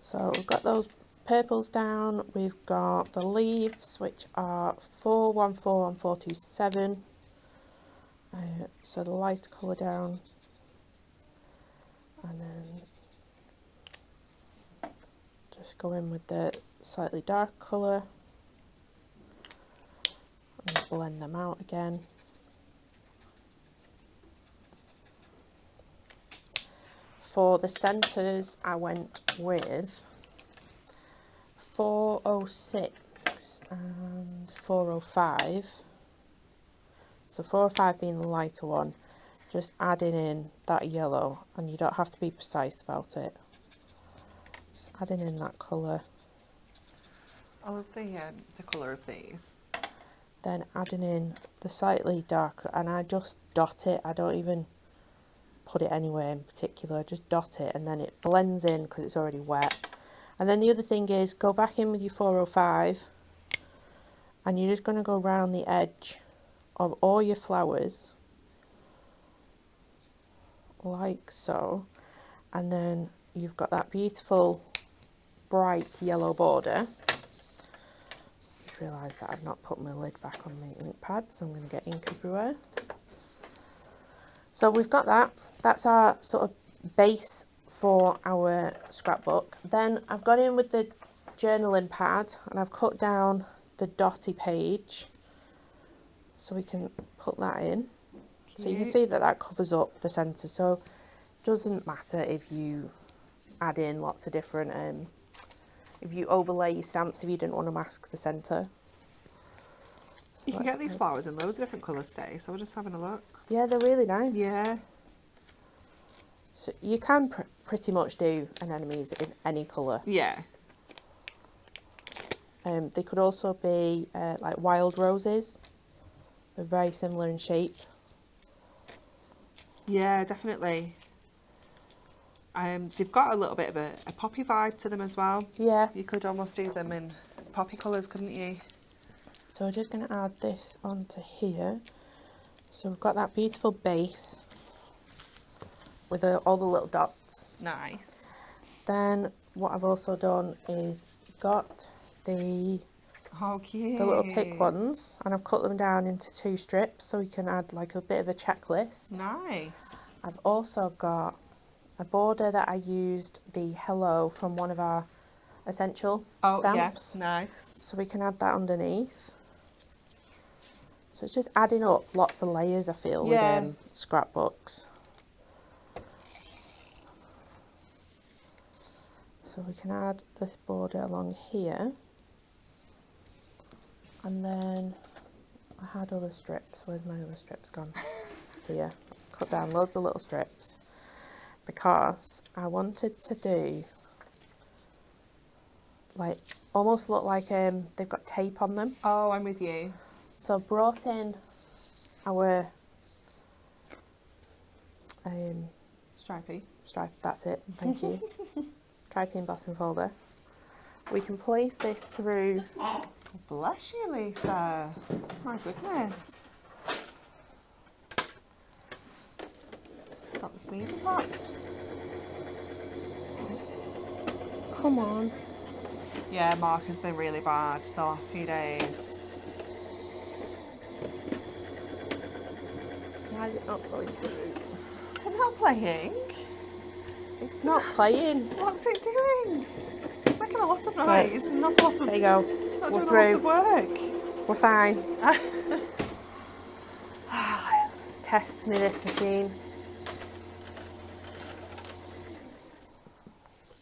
So we've got those purples down, we've got the leaves which are 414 and 427, so the light colour down, and then just go in with the slightly dark colour and blend them out again. For the centres I went with 406 and 405. So 405 being the lighter one, just adding in that yellow, and you don't have to be precise about it. Just adding in that colour. I love the colour of these. Then adding in the slightly darker, and I just dot it. I don't even put it anywhere in particular. I just dot it, and then it blends in because it's already wet. And then the other thing is, go back in with your 405, and you're just going to go around the edge of all your flowers, like so. And then you've got that beautiful bright yellow border. Just realised that I've not put my lid back on my ink pad, so I'm going to get ink everywhere. So we've got that. That's our sort of base for our scrapbook. Then I've gone in with the journaling pad and I've cut down the dotty page so we can put that in. So you can see that that covers up the centre, so it doesn't matter if you add in lots of different, if you overlay your stamps if you didn't want to mask the centre. So you can get these flowers in loads of different colours today, so we're just having a look. Yeah, they're really nice. Yeah. So you can pretty much do anemones in any colour. Yeah. They could also be like wild roses. They're very similar in shape. Yeah, definitely. They've got a little bit of a poppy vibe to them as well. Yeah. You could almost do them in poppy colours, couldn't you? So we're just going to add this onto here. So we've got that beautiful base with all the little dots. Nice. Then what I've also done is got the cute. the little tick ones, and I've cut them down into 2 strips so we can add like a bit of a checklist. Nice. I've also got a border that I used the hello from one of our essential stamps. Yes, nice. So we can add that underneath. So it's just adding up lots of layers, I feel, with scrapbooks. So we can add this border along here. And then I had other strips. Where's my other strips gone? Here. Cut down loads of little strips because I wanted to do like almost look like they've got tape on them. Oh, I'm with you. So I brought in our Stripey. stripe, that's it, thank you. Stripey embossing folder. We can place this through. Bless you, Lisa. My goodness. Got the sneezy pops. Come on. Yeah, Mark has been really bad the last few days. Why is it not going through? Is it not playing? It's not playing. What's it doing? It's making a lot of noise and not a lot of. There you go. Not We're doing through. a lot of work. We're fine. Test me this machine.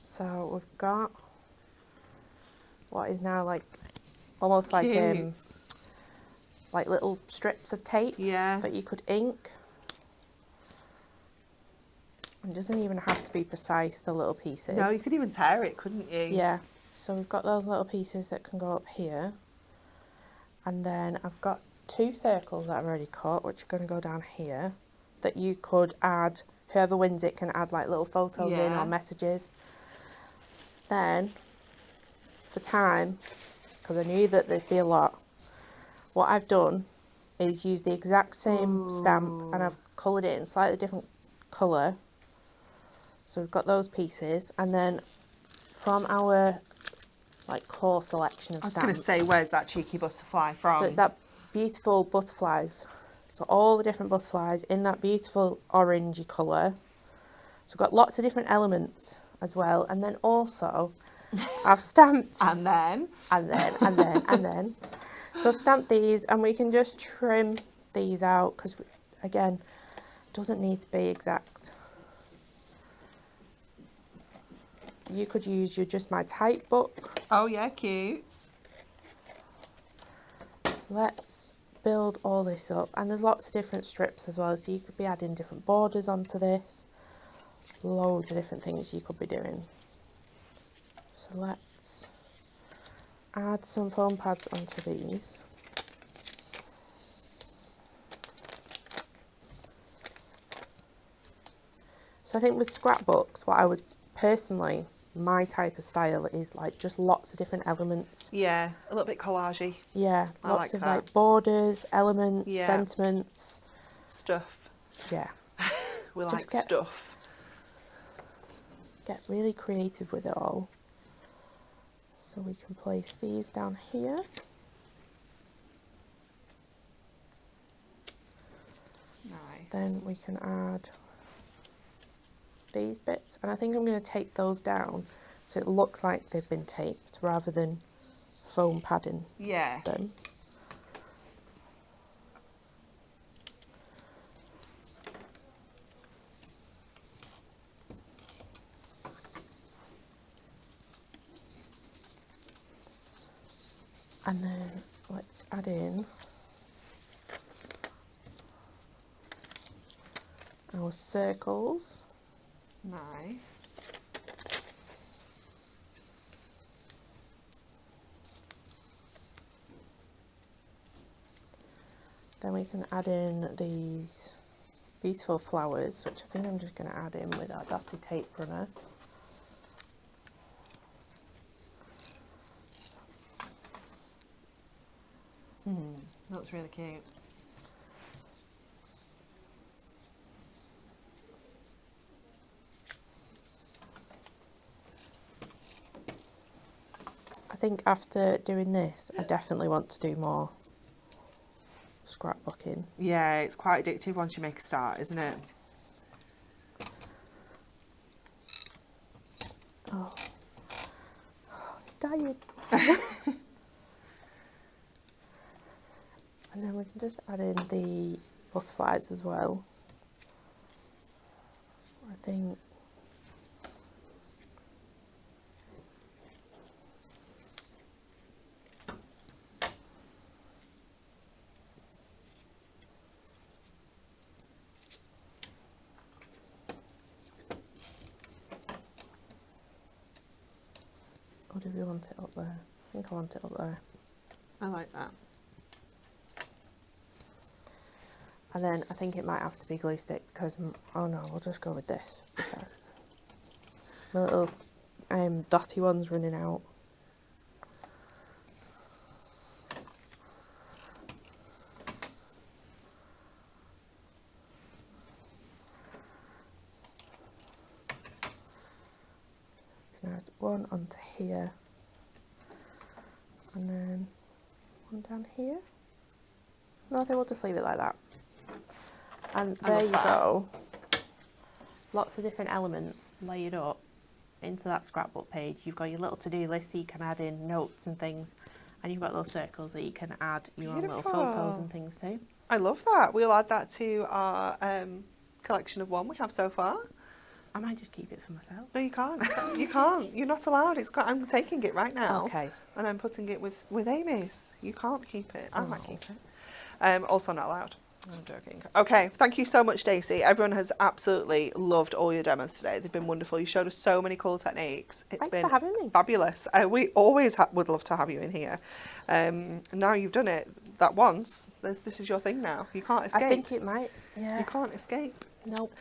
So we've got what is now like almost like Cute. like little strips of tape Yeah. that you could ink. It doesn't even have to be precise, the little pieces. No, you could even tear it, couldn't you? Yeah. So we've got those little pieces that can go up here. And then I've got 2 circles that I've already cut, which are going to go down here, that you could add, whoever wins it can add like little photos in Yeah. or messages. Then, for time, because I knew that there'd be a lot, what I've done is use the exact same stamp and I've coloured it in slightly different colour. So we've got those pieces, and then from our like core selection of I was stamps. going to say, where's that cheeky butterfly from? So it's that beautiful butterflies. So all the different butterflies in that beautiful orangey colour. So we've got lots of different elements as well. And then also I've stamped And then? and then. So I've stamped these, and we can just trim these out because again, it doesn't need to be exact. You could use your Just My Type book. Oh yeah, cute. So let's build all this up, and there's lots of different strips as well, so you could be adding different borders onto this. Loads of different things you could be doing. So let's add some foam pads onto these. So I think with scrapbooks, what I would personally, my type of style is like just lots of different elements. Yeah, a little bit collagey Yeah, I lots like of that. like borders, elements, Yeah. sentiments. stuff. Yeah, We Just like get- stuff. get really creative with it all. So we can place these down here. Nice. Then we can add these bits, and I think I'm going to tape those down so it looks like they've been taped rather than foam padding Yeah. them. And then let's add in our circles. Nice. Then we can add in these beautiful flowers, which I think I'm just going to add in with our dotted tape runner. Looks really cute. I think after doing this, I definitely want to do more scrapbooking. Yeah, it's quite addictive once you make a start, isn't it? Oh, it's dying. And then we can just add in the butterflies as well. I think or do we want it up there? I think I want it up there. I like that. And then I think it might have to be glue stick because, oh no, we'll just go with this. My little dotty one's running out. Can add one onto here and then one down here. No, I think we'll just leave it like that. And there you go. Lots of different elements layered up into that scrapbook page. You've got your little to-do list so you can add in notes and things, and you've got those circles that you can add your own little photos and things too. I love that. We'll add that to our collection of one we have so far. I might just keep it for myself. No, you can't. You can't. You're not allowed. I'm taking it right now. Okay. And I'm putting it with Amy's. You can't keep it. I might Oh. keep it. Also not allowed. I'm joking. Okay, thank you so much, Daisy. Everyone has absolutely loved all your demos today. They've been wonderful. You showed us so many cool techniques. It's Thanks been for having me. fabulous. We always would love to have you in here. Now you've done it that once. This is your thing now. You can't escape. I think it might. Yeah. You can't escape. Nope.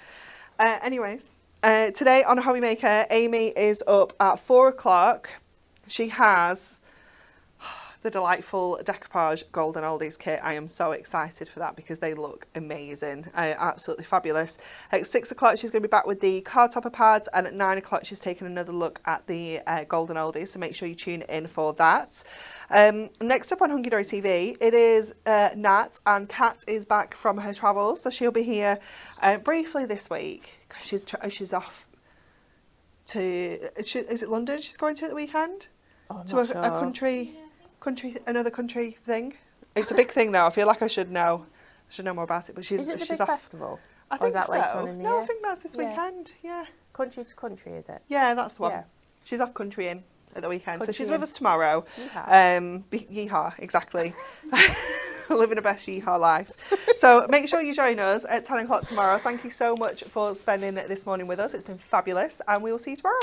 Anyways, today on Hobby Maker, Amy is up at 4 o'clock. She has the delightful decoupage golden oldies kit. I am so excited for that because they look amazing, absolutely fabulous. At 6 o'clock she's going to be back with the card topper pads, and at 9 o'clock she's taking another look at the golden oldies, so make sure you tune in for that. Next up on Hunky Dory TV, it is Nat, and Kat is back from her travels, so she'll be here briefly this week. She's off to, is it London she's going to at the weekend? Oh, I'm To not a sure. another country thing. It's a big thing though. I feel like I should know more about it. But Is it the big off. festival? I Or think is that so. later on in the No, year? I think that's this Yeah. weekend. Yeah, Country to country, is it? yeah, that's the one. Yeah. She's off country in at the weekend, so Country she's in. with us tomorrow. Yeehaw. Yeehaw, exactly. Living a best yeehaw life. So make sure you join us at 10 o'clock tomorrow. Thank you so much for spending this morning with us. It's been fabulous, and we will see you tomorrow.